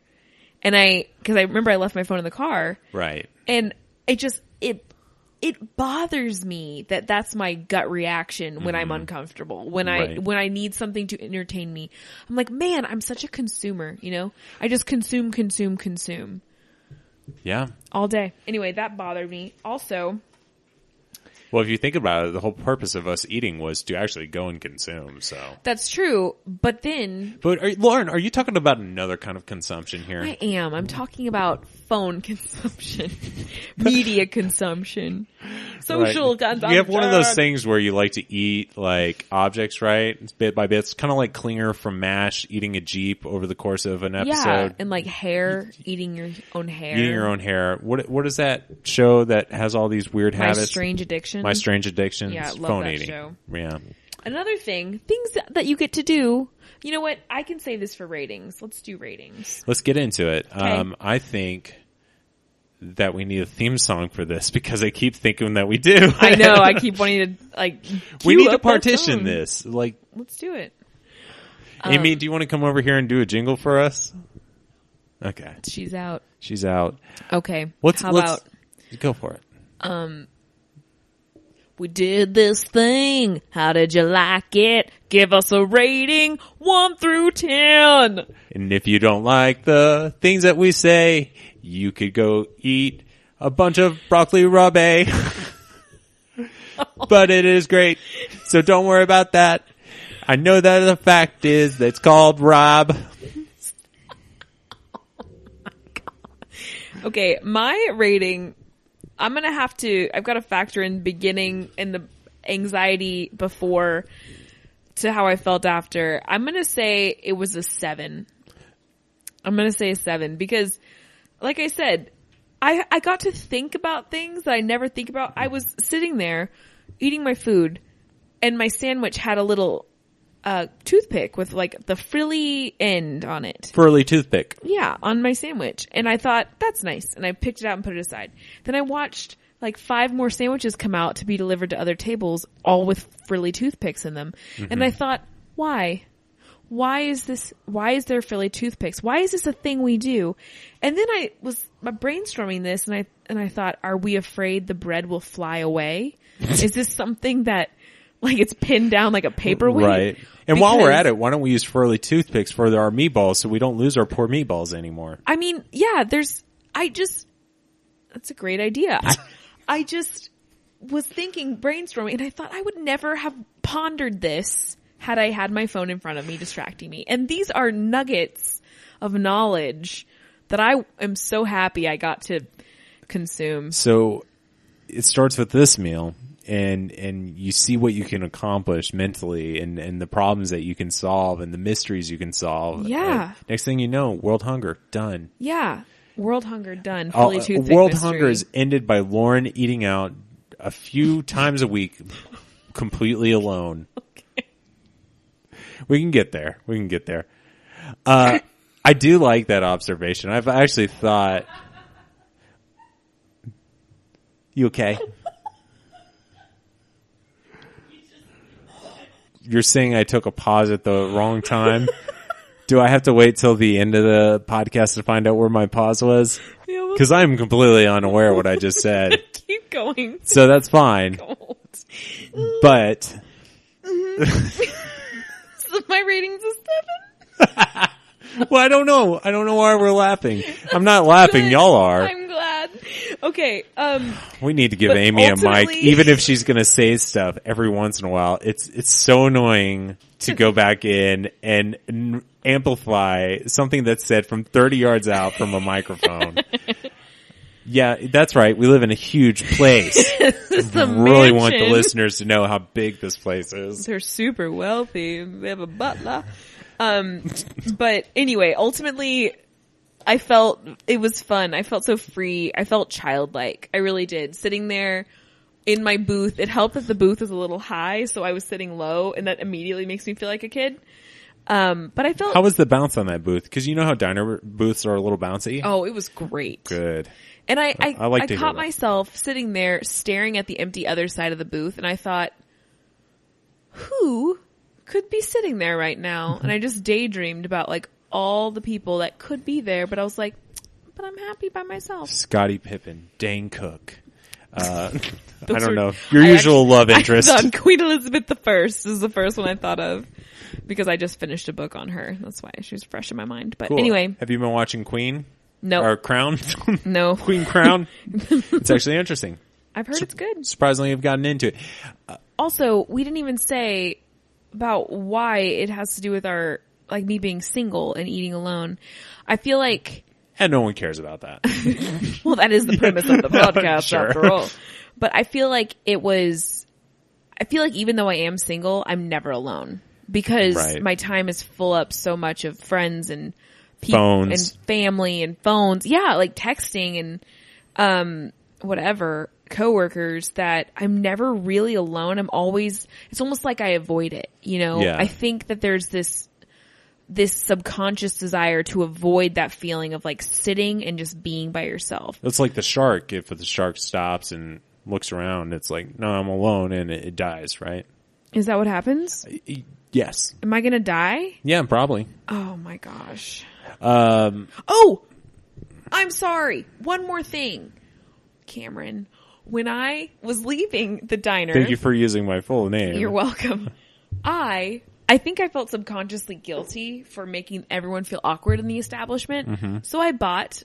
And cause I remember I left my phone in the car. Right. And it bothers me that that's my gut reaction when I'm uncomfortable, when I need something to entertain me. I'm like, man, I'm such a consumer, you know? I just consume. Yeah. All day. Anyway, that bothered me. Also, well, if you think about it, the whole purpose of us eating was to actually go and consume, so. That's true, but then... But, Lauren, are you talking about another kind of consumption here? I am. I'm talking about phone consumption, media consumption, social consumption. You have one of those things where you like to eat, like, objects, right? It's bit by bit. It's kind of like Klinger from MASH eating a Jeep over the course of an episode. Yeah, and like hair, eating your own hair. Eating your own hair. What is that show that has all these weird habits? My Strange Addiction. My Strange Addiction. Yeah, love phone that eating. show. Yeah. Another thing, things that you get to do. You know what? I can say this for ratings. Let's do ratings. Let's get into it. Okay. I think that we need a theme song for this because I keep thinking that we do. I know. I keep wanting to like. We need to partition this. Like, let's do it. Amy, do you want to come over here and do a jingle for us? Okay. She's out. How Okay. about go for it? We did this thing. How did you like it? Give us a rating, 1 through 10. And if you don't like the things that we say, you could go eat a bunch of broccoli rabe. But it is great. So don't worry about that. I know that the fact is that it's called Rob. Okay, my rating, I've got to factor in the beginning and the anxiety before to how I felt after. I'm going to say it was a 7. I'm going to say a 7 because, like I said, I got to think about things that I never think about. I was sitting there eating my food and my sandwich had a little toothpick with like the frilly end on it. Frilly toothpick. Yeah, on my sandwich. And I thought, that's nice. And I picked it out and put it aside. Then I watched like 5 more sandwiches come out to be delivered to other tables, all with frilly toothpicks in them. Mm-hmm. And I thought, why? Why is there frilly toothpicks? Why is this a thing we do? And then I was brainstorming this and I thought, are we afraid the bread will fly away? Is this something that like it's pinned down like a paperweight? Right. And while we're at it, why don't we use frilly toothpicks for our meatballs so we don't lose our poor meatballs anymore? I mean, yeah, that's a great idea. I just was brainstorming, and I thought I would never have pondered this had I had my phone in front of me distracting me. And these are nuggets of knowledge that I am so happy I got to consume. So it starts with this meal. And you see what you can accomplish mentally and the problems that you can solve and the mysteries you can solve. Yeah. And next thing you know, world hunger, done. Yeah. World hunger, done. Fully toothpick world mystery. hunger is ended by Lauren eating out a few times a week completely alone. Okay. We can get there. I do like that observation. I've actually thought... You okay? You're saying I took a pause at the wrong time? Do I have to wait till the end of the podcast to find out where my pause was? Because I'm completely unaware of what I just said. Keep going. So that's fine. But so my rating's a 7. Well, I don't know. I don't know why we're laughing. I'm not laughing. Good. Y'all are. I'm glad. Okay. We need to give Amy a mic, even if she's going to say stuff every once in a while. It's so annoying to go back in and amplify something that's said from 30 yards out from a microphone. Yeah, that's right. We live in a huge place. It's I really want the listeners to know how big this place is. They're super wealthy. They have a butler. But anyway, ultimately, I felt it was fun. I felt so free. I felt childlike. I really did. Sitting there in my booth. It helped that the booth was a little high, so I was sitting low, and that immediately makes me feel like a kid. But I felt... How was the bounce on that booth? Because you know how diner booths are a little bouncy? Oh, it was great. Good. And I that. caught myself sitting there staring at the empty other side of the booth, and I thought, who could be sitting there right now? And I just daydreamed about like all the people that could be there, but I was like, but I'm happy by myself. Scottie Pippen, Dane Cook. I don't know. Your usual love interest. I thought Queen Elizabeth I is the first one I thought of because I just finished a book on her. That's why she was fresh in my mind. But cool. Anyway. Have you been watching Queen? No. Or Crown? No. Queen Crown? It's actually interesting. I've heard it's good. Surprisingly, I've gotten into it. Also, we didn't even say about why it has to do with our, like me being single and eating alone. I feel like... And no one cares about that. Well, that is the premise of the podcast Sure. after all. But I feel like even though I am single, I'm never alone because my time is full up so much of friends and people phones. and family and phones. Yeah. Like texting and, whatever, coworkers that I'm never really alone. It's almost like I avoid it, you know? Yeah. I think that there's this subconscious desire to avoid that feeling of like sitting and just being by yourself. It's like the shark. If the shark stops and looks around, it's like, no, I'm alone, and it dies, right? Is that what happens? Yes. Am I going to die? Yeah, probably. Oh my gosh. Oh! I'm sorry. One more thing. Cameron, when I was leaving the diner. Thank you for using my full name. You're welcome. I think I felt subconsciously guilty for making everyone feel awkward in the establishment. Mm-hmm. So I bought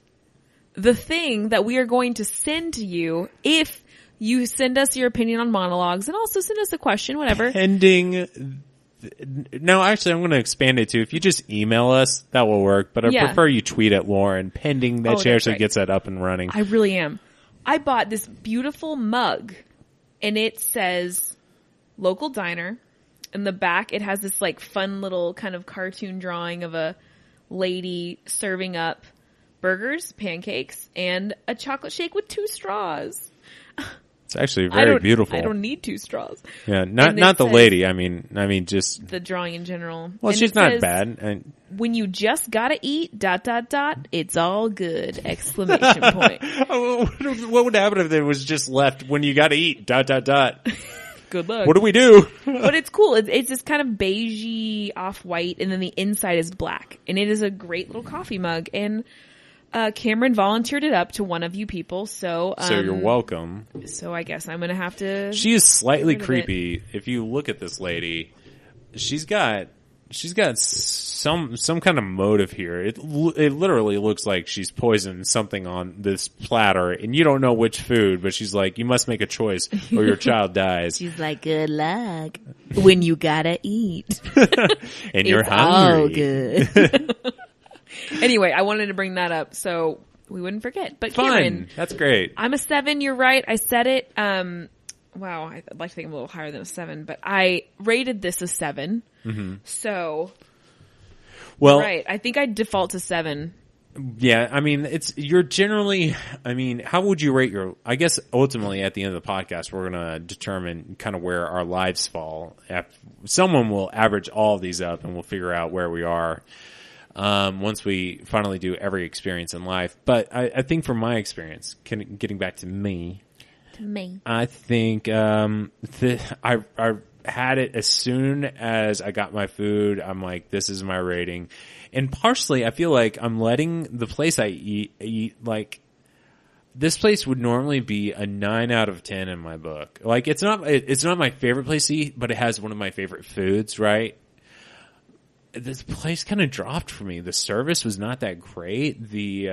the thing that we are going to send to you if you send us your opinion on monologues and also send us a question, whatever. Pending. No, actually, I'm going to expand it to if you just email us, that will work. But I prefer you tweet at Lauren pending that she actually gets that up and running. I really am. I bought this beautiful mug and it says local diner. In the back, it has this like fun little kind of cartoon drawing of a lady serving up burgers, pancakes, and a chocolate shake with 2 straws. It's actually very beautiful. I don't need 2 straws. Yeah, not the lady. I mean, just the drawing in general. Well, and she's not bad. When you just gotta eat ... It's all good! ! Point. What would happen if it was just left when you gotta eat ... Good luck. What do we do? But it's cool. It's this kind of beigey off-white, and then the inside is black, and it is a great little coffee mug. And Cameron volunteered it up to one of you people, so you're welcome. So I guess I'm gonna have to. She is slightly creepy. If you look at this lady, she's got some kind of motive here. It literally looks like she's poisoned something on this platter, and you don't know which food, but she's like, you must make a choice or your child dies. She's like, good luck when you gotta eat, and you're hungry. All good. Anyway, I wanted to bring that up so we wouldn't forget. But Fun. Cameron, That's great. I'm a 7. You're right. I said it. Wow, I'd like to think I'm a little higher than a 7, but I rated this a 7. Mm-hmm. So, well, right. I think I'd default to 7. Yeah, I mean, you're generally, I mean, how would you rate I guess ultimately at the end of the podcast, we're going to determine kind of where our lives fall. Someone will average all of these up and we'll figure out where we are. Once we finally do every experience in life. But I think from my experience, getting back to me, I think I had it as soon as I got my food. I'm like, this is my rating. And partially, I feel like I'm letting the place I eat like, this place would normally be a 9 out of 10 in my book. Like, it's not my favorite place to eat, but it has one of my favorite foods, right? This place kind of dropped for me. The service was not that great. The,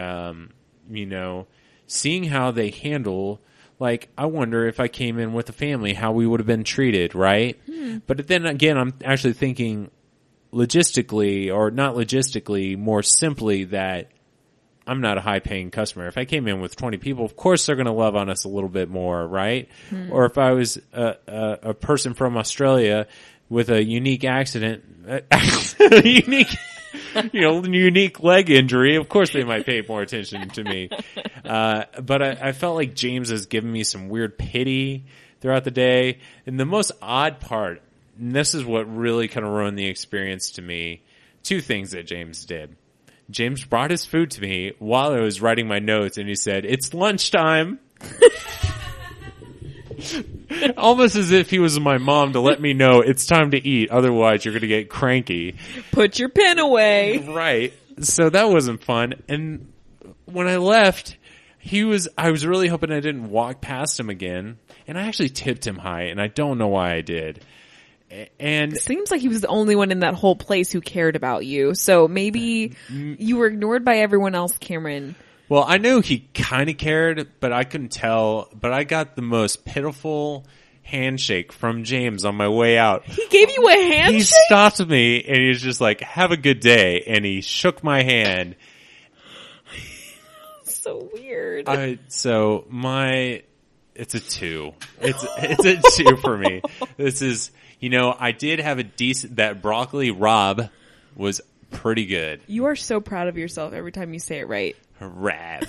seeing how they handle, like, I wonder if I came in with a family, how we would have been treated, right? But then again, I'm actually thinking logistically, or not logistically, more simply that I'm not a high paying customer. If I came in with 20 people, of course they're going to love on us a little bit more, right? Or if I was a person from Australia with a unique unique leg injury, of course they might pay more attention to me. But I felt like James has given me some weird pity throughout the day. And the most odd part, and this is what really kind of ruined the experience to me, 2 things that James did. James brought his food to me while I was writing my notes, and he said, "It's lunchtime." Almost as if he was my mom to let me know it's time to eat, otherwise you're going to get cranky. Put your pen away. Right. So that wasn't fun. And when I left, I was really hoping I didn't walk past him again. And I actually tipped him high, and I don't know why I did. And it seems like he was the only one in that whole place who cared about you. So maybe you were ignored by everyone else, Cameron. Well, I knew he kind of cared, but I couldn't tell. But I got the most pitiful handshake from James on my way out. He gave you a handshake? He stopped me, and he was just like, "Have a good day," and he shook my hand. So weird. It's a 2. It's a 2 for me. This is, I did have a decent, that broccoli Rob was pretty good. You are so proud of yourself every time you say it right. Rab.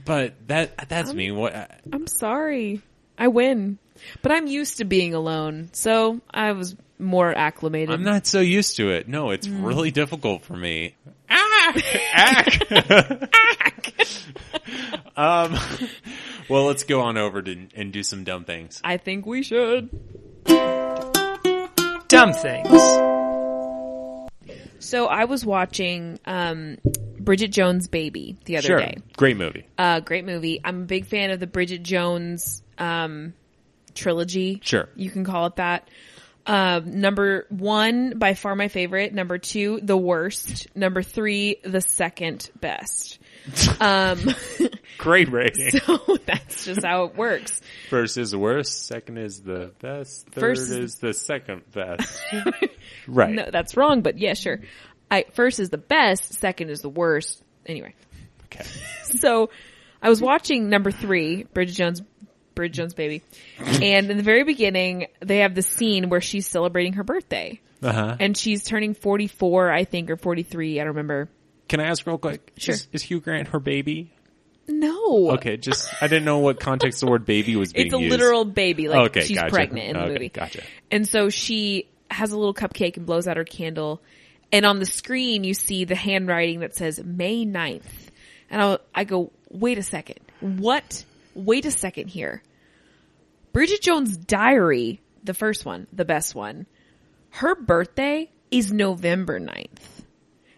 But that's me. I'm sorry. I win. But I'm used to being alone, so I was more acclimated. I'm not so used to it. No, it's really difficult for me. Well, let's go on over and do some dumb things. I think we should. Dumb things. So I was watching Bridget Jones' Baby the other day. Great movie. Great movie. I'm a big fan of the Bridget Jones trilogy. Sure. You can call it that. Number 1, by far my favorite. Number 2, the worst. Number 3, the second best. Great rating. So that's just how it works. First is the worst, second is the best, third is the second best. Right. No, that's wrong, but yeah, sure. First is the best, second is the worst. Anyway. Okay. So I was watching number 3, Bridget Jones' Baby. And in the very beginning, they have the scene where she's celebrating her birthday. Uh-huh. And she's turning 44, I think, or 43. I don't remember. Can I ask real quick? Sure. Is Hugh Grant her baby? No. Okay, I didn't know what context the word baby was being It's a used. literal baby. Like, Okay, she's gotcha. pregnant in the movie. Gotcha. And so she has a little cupcake and blows out her candle. And on the screen, you see the handwriting that says May 9th. And I go, wait a second. What? Wait a second here. Bridget Jones' Diary, the first one, the best one, her birthday is November 9th.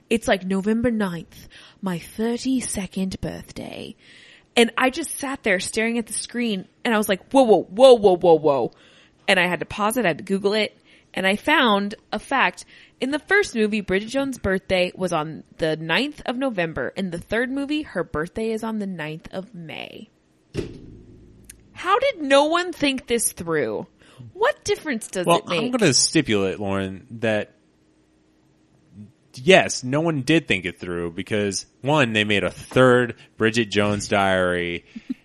It's like November 9th, my 32nd birthday. And I just sat there staring at the screen and I was like, whoa, whoa, whoa, whoa, whoa, whoa. And I had to pause it. I had to Google it. And I found a fact. In the first movie, Bridget Jones' birthday was on the 9th of November. In the third movie, her birthday is on the 9th of May. How did no one think this through? What difference does it make? I'm going to stipulate, Lauren, that yes, no one did think it through because, one, they made a third Bridget Jones Diary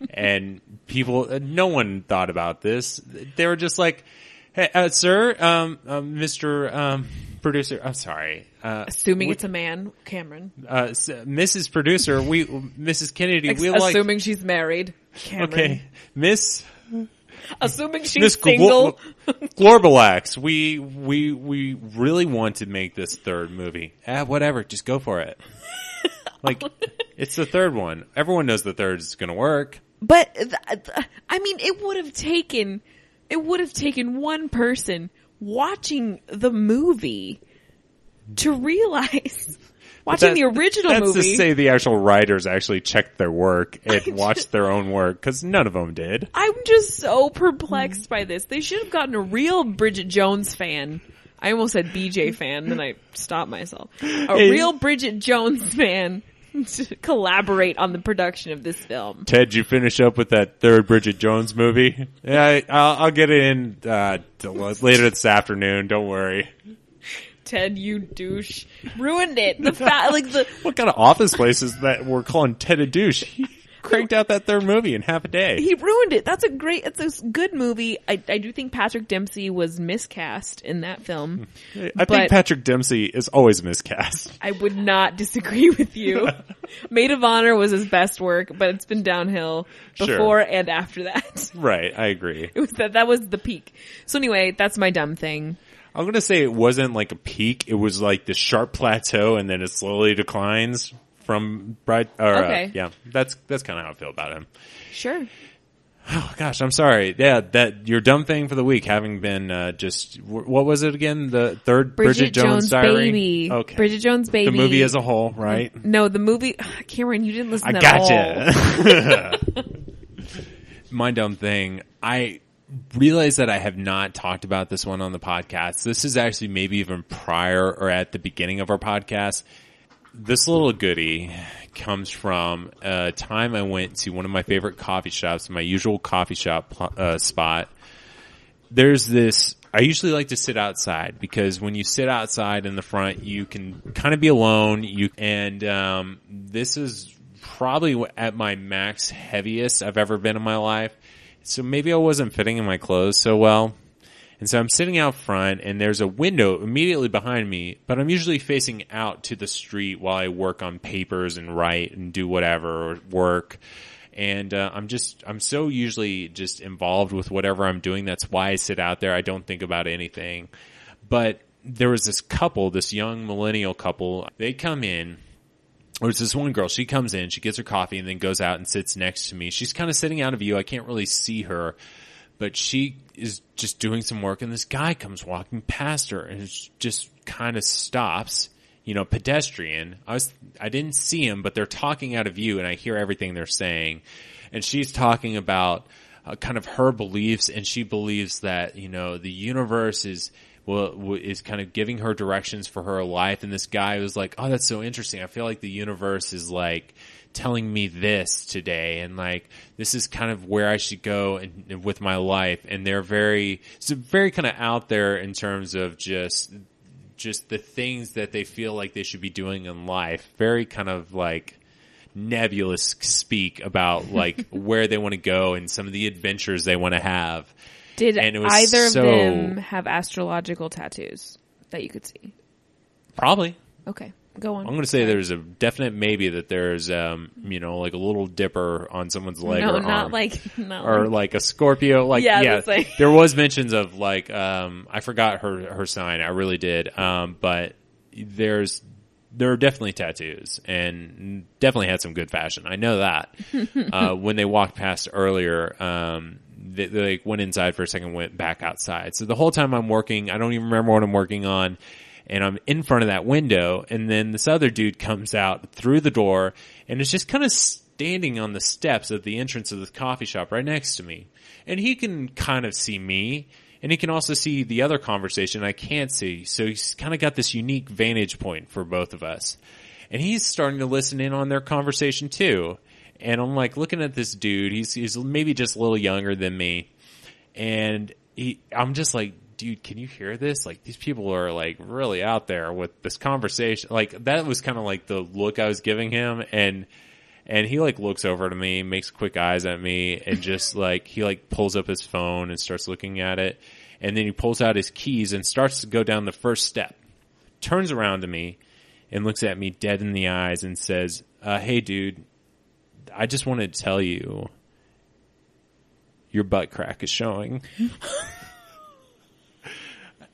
and no one thought about this. They were just like, hey, sir, Mr. Producer, I'm sorry. Assuming it's a man, Cameron. Mrs. Producer, Mrs. Kennedy, assuming she's married, Cameron. Okay, Miss... Assuming she's single. Glorbalax, we really want to make this third movie. Whatever, just go for it. Like, it's the third one. Everyone knows the third is going to work. But, I mean, it would have taken one person watching the movie to realize... Watching the original movie. That's to say the actual writers actually checked their work and watched their own work, because none of them did. I'm just so perplexed by this. They should have gotten a real Bridget Jones fan. I almost said BJ fan, then I stopped myself. Real Bridget Jones fan to collaborate on the production of this film. Ted, you finish up with that third Bridget Jones movie? Yeah, I'll get it in later this afternoon. Don't worry. Ted, you douche. Ruined it. What kind of office place is that we're calling Ted a douche? He cranked out that third movie in half a day. He ruined it. It's a good movie. I do think Patrick Dempsey was miscast in that film. I think Patrick Dempsey is always miscast. I would not disagree with you. Maid of Honor was his best work, but it's been downhill before and after that. Right, I agree. It was that was the peak. So anyway, that's my dumb thing. I'm going to say it wasn't like a peak. It was like the sharp plateau and then it slowly declines from okay. Yeah, that's kind of how I feel about him. Sure. Oh gosh, I'm sorry. Yeah, that your dumb thing for the week having been what was it again? The third Bridget Jones Diary? Baby. Okay. Bridget Jones Baby. The movie as a whole, right? No, the movie. Cameron, you didn't listen at all. My dumb thing. I realize that I have not talked about this one on the podcast. This is actually maybe even prior or at the beginning of our podcast. This little goodie comes from a time I went to one of my favorite coffee shops, my usual coffee shop spot. There's this, I usually like to sit outside because when you sit outside in the front, you can kind of be alone. This is probably at my max heaviest I've ever been in my life. So maybe I wasn't fitting in my clothes so well. And so I'm sitting out front and there's a window immediately behind me, but I'm usually facing out to the street while I work on papers and write and do whatever or work. And I'm so usually just involved with whatever I'm doing. That's why I sit out there. I don't think about anything. But there was this young millennial couple. They come in. Or it's this one girl, she comes in, she gets her coffee and then goes out and sits next to me. She's kind of sitting out of view. I can't really see her, but she is just doing some work and this guy comes walking past her and it just kind of stops, pedestrian. I didn't see him, but they're talking out of view and I hear everything they're saying. And she's talking about kind of her beliefs and she believes that, the universe is kind of giving her directions for her life. And this guy was like, oh, that's so interesting. I feel like the universe is like telling me this today. And like, this is kind of where I should go with my life. And they're very kind of out there in terms of just the things that they feel like they should be doing in life. Very kind of like nebulous speak about like where they want to go and some of the adventures they want to have. Did either of them have astrological tattoos that you could see? Probably. Okay. Go on. I'm going to say there's a definite maybe that there's, like a little dipper on someone's leg or arm. Or like a Scorpio. Like, yeah, there was mentions of like, I forgot her sign. I really did. But there are definitely tattoos and definitely had some good fashion. I know that. When they walked past earlier, they like went inside for a second, went back outside. So the whole time I'm working, I don't even remember what I'm working on. And I'm in front of that window, and then this other dude comes out through the door and is just kind of standing on the steps of the entrance of the coffee shop right next to me. And he can kind of see me, and he can also see the other conversation I can't see. So he's kind of got this unique vantage point for both of us. And he's starting to listen in on their conversation too. And I'm like looking at this dude. He's maybe just a little younger than me. And I'm just like, dude, can you hear this? Like, these people are like really out there with this conversation. Like, that was kind of like the look I was giving him. And he like looks over to me, makes quick eyes at me, and just like, he like pulls up his phone and starts looking at it. And then he pulls out his keys and starts to go down the first step, turns around to me and looks at me dead in the eyes and says, hey dude, I just wanted to tell you your butt crack is showing.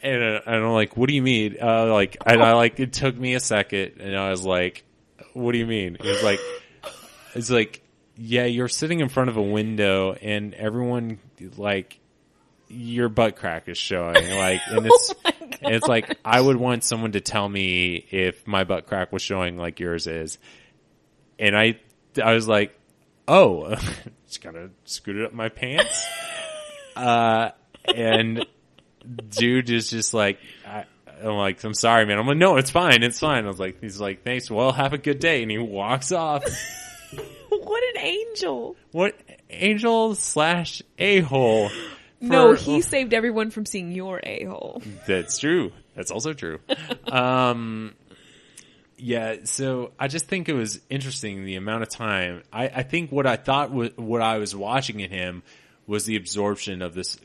And I'm like, what do you mean? It took me a second, and I was like, what do you mean? It's like, yeah, you're sitting in front of a window, and everyone, like, your butt crack is showing. Like, and it's like, I would want someone to tell me if my butt crack was showing like yours is. And I was like, oh, just kind of scooted up my pants. And dude is just like, I'm like, I'm sorry, man. I'm like, no, it's fine. It's fine. I was like, he's like, thanks. Well, have a good day. And he walks off. What an angel. What angel / a-hole. No, he saved everyone from seeing your a-hole. That's true. That's also true. Yeah, so I just think it was interesting the amount of time. I think what I thought what I was watching in him was the absorption of this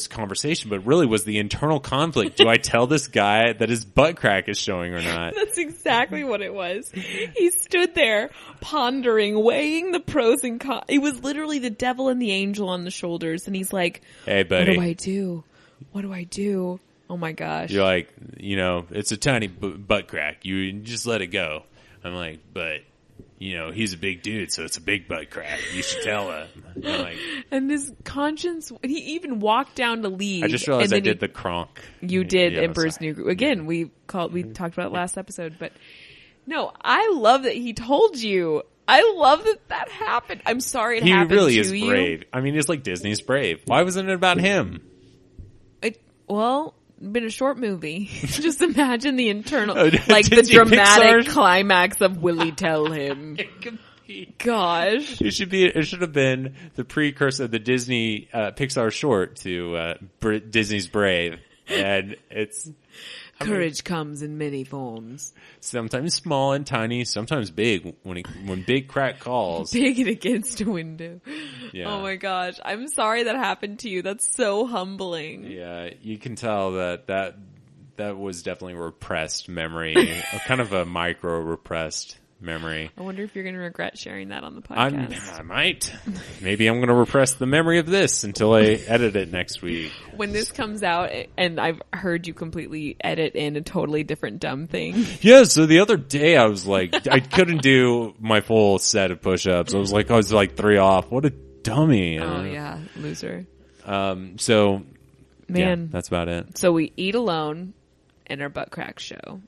conversation, but really was the internal conflict. Do I tell this guy that his butt crack is showing or not? That's exactly what it was. He stood there pondering, weighing the pros and cons. It was literally the devil and the angel on the shoulders, and he's like, hey buddy, what do I do? What do I do? Oh my gosh. You're like, it's a tiny butt crack. You just let it go. I'm like, but he's a big dude, so it's a big butt crack. You should tell him. Like, and his conscience, he even walked down to leave. I just realized I did the Kronk. You did Emperor's New Groove. Again, we talked about it last episode, but no, I love that he told you. I love that happened. I'm sorry it happened to you. He really is brave. I mean, it's like Disney's Brave. Why wasn't it about him? Been a short movie. Just imagine the internal, like the dramatic climax of will he tell him? Gosh. It should have been the precursor of the Disney, Pixar short to, Disney's Brave. And it's... Courage comes in many forms. Sometimes small and tiny, sometimes big. When Big Crack calls. Big and against a window. Yeah. Oh my gosh. I'm sorry that happened to you. That's so humbling. Yeah, you can tell that was definitely a repressed memory. Kind of a micro repressed memory. I wonder if you're going to regret sharing that on the podcast. I might. Maybe I'm going to repress the memory of this until I edit it next week. When this comes out, and I've heard you completely edit in a totally different dumb thing. Yeah, so the other day I was like, I couldn't do my full set of push-ups. I was like 3 off. What a dummy. Oh, yeah. Loser. So, man, yeah, that's about it. So we eat alone in our butt crack show.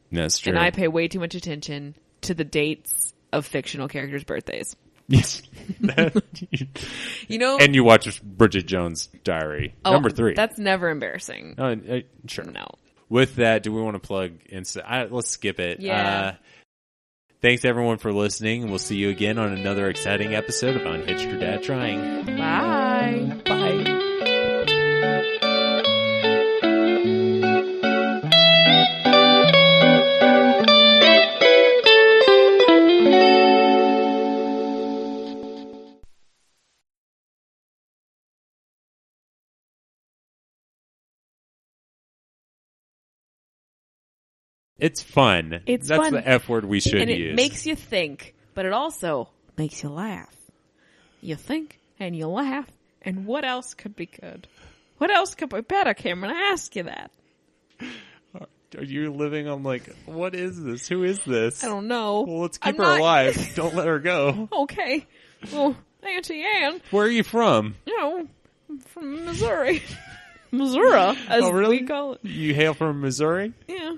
That's true. And I pay way too much attention to the dates of fictional characters' birthdays. Yes. And you watch Bridget Jones' Diary. Number 3. That's never embarrassing. Sure. No. With that, do we want to plug let's skip it. Yeah. Thanks everyone for listening, and we'll see you again on another exciting episode of Unhitched Your Dad Trying. Bye. Bye. It's fun. It's That's fun. the F word we should and it use. makes you think, but it also makes you laugh. You think and you laugh, and what else could be good? What else could be better, Cameron? I ask you that. Are you living on what is this? Who is this? I don't know. Well, let's keep her alive. Don't let her go. Okay. Well, Auntie Anne. Where are you from? I'm from Missouri. Missouri, as really? we call it. You hail from Missouri? Yeah.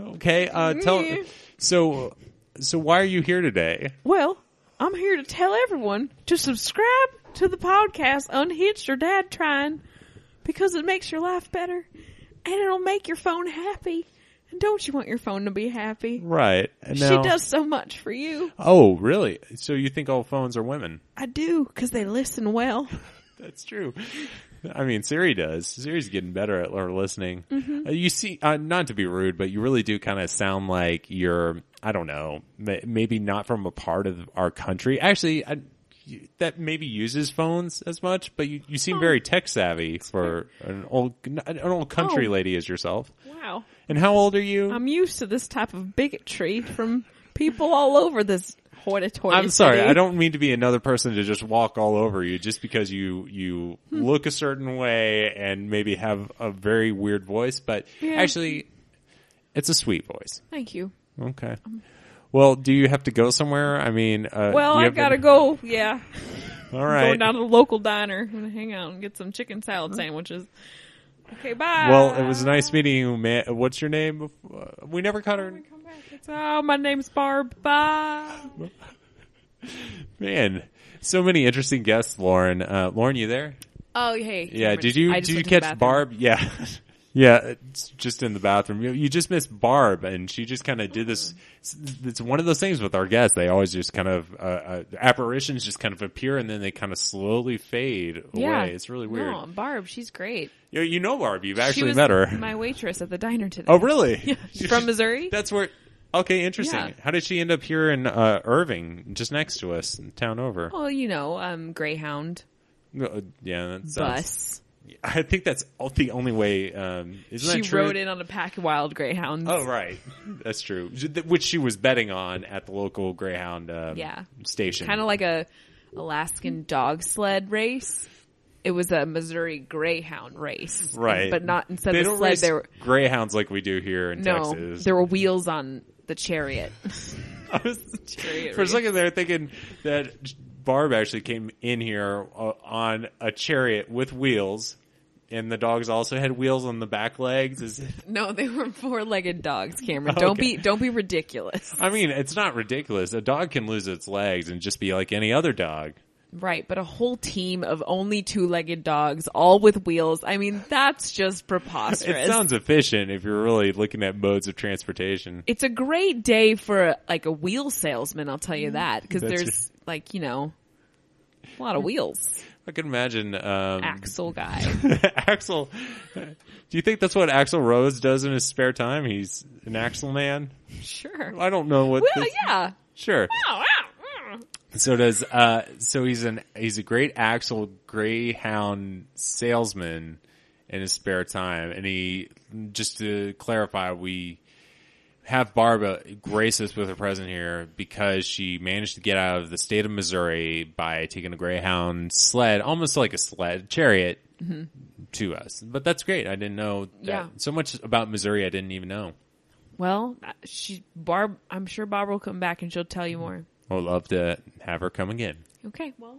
Okay. So why are you here today? Well, I'm here to tell everyone to subscribe to the podcast Unhitched or Dad Trying, because it makes your life better and it'll make your phone happy. And don't you want your phone to be happy? Right. She does so much for you. Oh, really? So you think all phones are women? I do, because they listen well. That's true. I mean, Siri does. Siri's getting better at her listening. Mm-hmm. You see, not to be rude, but you really do kind of sound like you're, I don't know, maybe not from a part of our country. Actually, that maybe uses phones as much, but you seem very tech savvy for an old country lady as yourself. Wow. And how old are you? I'm used to this type of bigotry from people all over this hoity-toity I'm sorry, city. I don't mean to be another person to just walk all over you just because you look a certain way and maybe have a very weird voice, but actually, it's a sweet voice. Thank you. Okay. Well, do you have to go somewhere? I mean, I gotta go. Yeah. All right. Going down to the local diner. I'm gonna hang out and get some chicken salad sandwiches. Okay, bye. Well, it was nice meeting you, man. What's your name? We never caught her. My name's Barb. Bye. Man, so many interesting guests, Lauren. Lauren, you there? Oh, hey. Yeah. Did you catch Barb? Yeah. Yeah, it's just in the bathroom. You just missed Barb, and she just kind of did this. It's one of those things with our guests. They always just kind of, apparitions just kind of appear, and then they kind of slowly fade away. It's really weird. No, Barb, she's great. You know Barb. You've She actually was met her. my waitress at the diner today. Oh, really? Yeah. She's from Missouri? That's where... Okay, interesting. Yeah. How did she end up here in Irving, just next to us, in town over? Well, Greyhound. Yeah, that sounds... Bus. I think that's the only way. Isn't that She true? rode in on a pack of wild greyhounds. Oh, right. That's true. Which she was betting on at the local Greyhound station. Kind of like a Alaskan dog sled race. It was a Missouri Greyhound race. Right. But not instead they of don't sled, race there were Greyhounds like we do here in Texas. there were wheels on the chariot. I was for a second there thinking that Barb actually came in here on a chariot with wheels, and the dogs also had wheels on the back legs. No, they were 4-legged dogs, Cameron. Okay. Don't be ridiculous. I mean, it's not ridiculous. A dog can lose its legs and just be like any other dog. Right, but a whole team of only 2-legged dogs, all with wheels. I mean, that's just preposterous. It sounds efficient if you're really looking at modes of transportation. It's a great day for a wheel salesman, I'll tell you that, because there's a lot of wheels. I can imagine Axel guy. Axel. Do you think that's what Axl Rose does in his spare time? He's an Axel man. Sure. I don't know what. Well, yeah. Sure. Wow. So does so he's a great Axel Greyhound salesman in his spare time, and he, just to clarify, we have Barb grace us with her presence here because she managed to get out of the state of Missouri by taking a Greyhound sled, almost like a sled chariot, to us. But that's great. I didn't know that. So much about Missouri I didn't even know. Well, Barb, I'm sure Barb will come back and she'll tell you more. I would love to have her come again. Okay, well.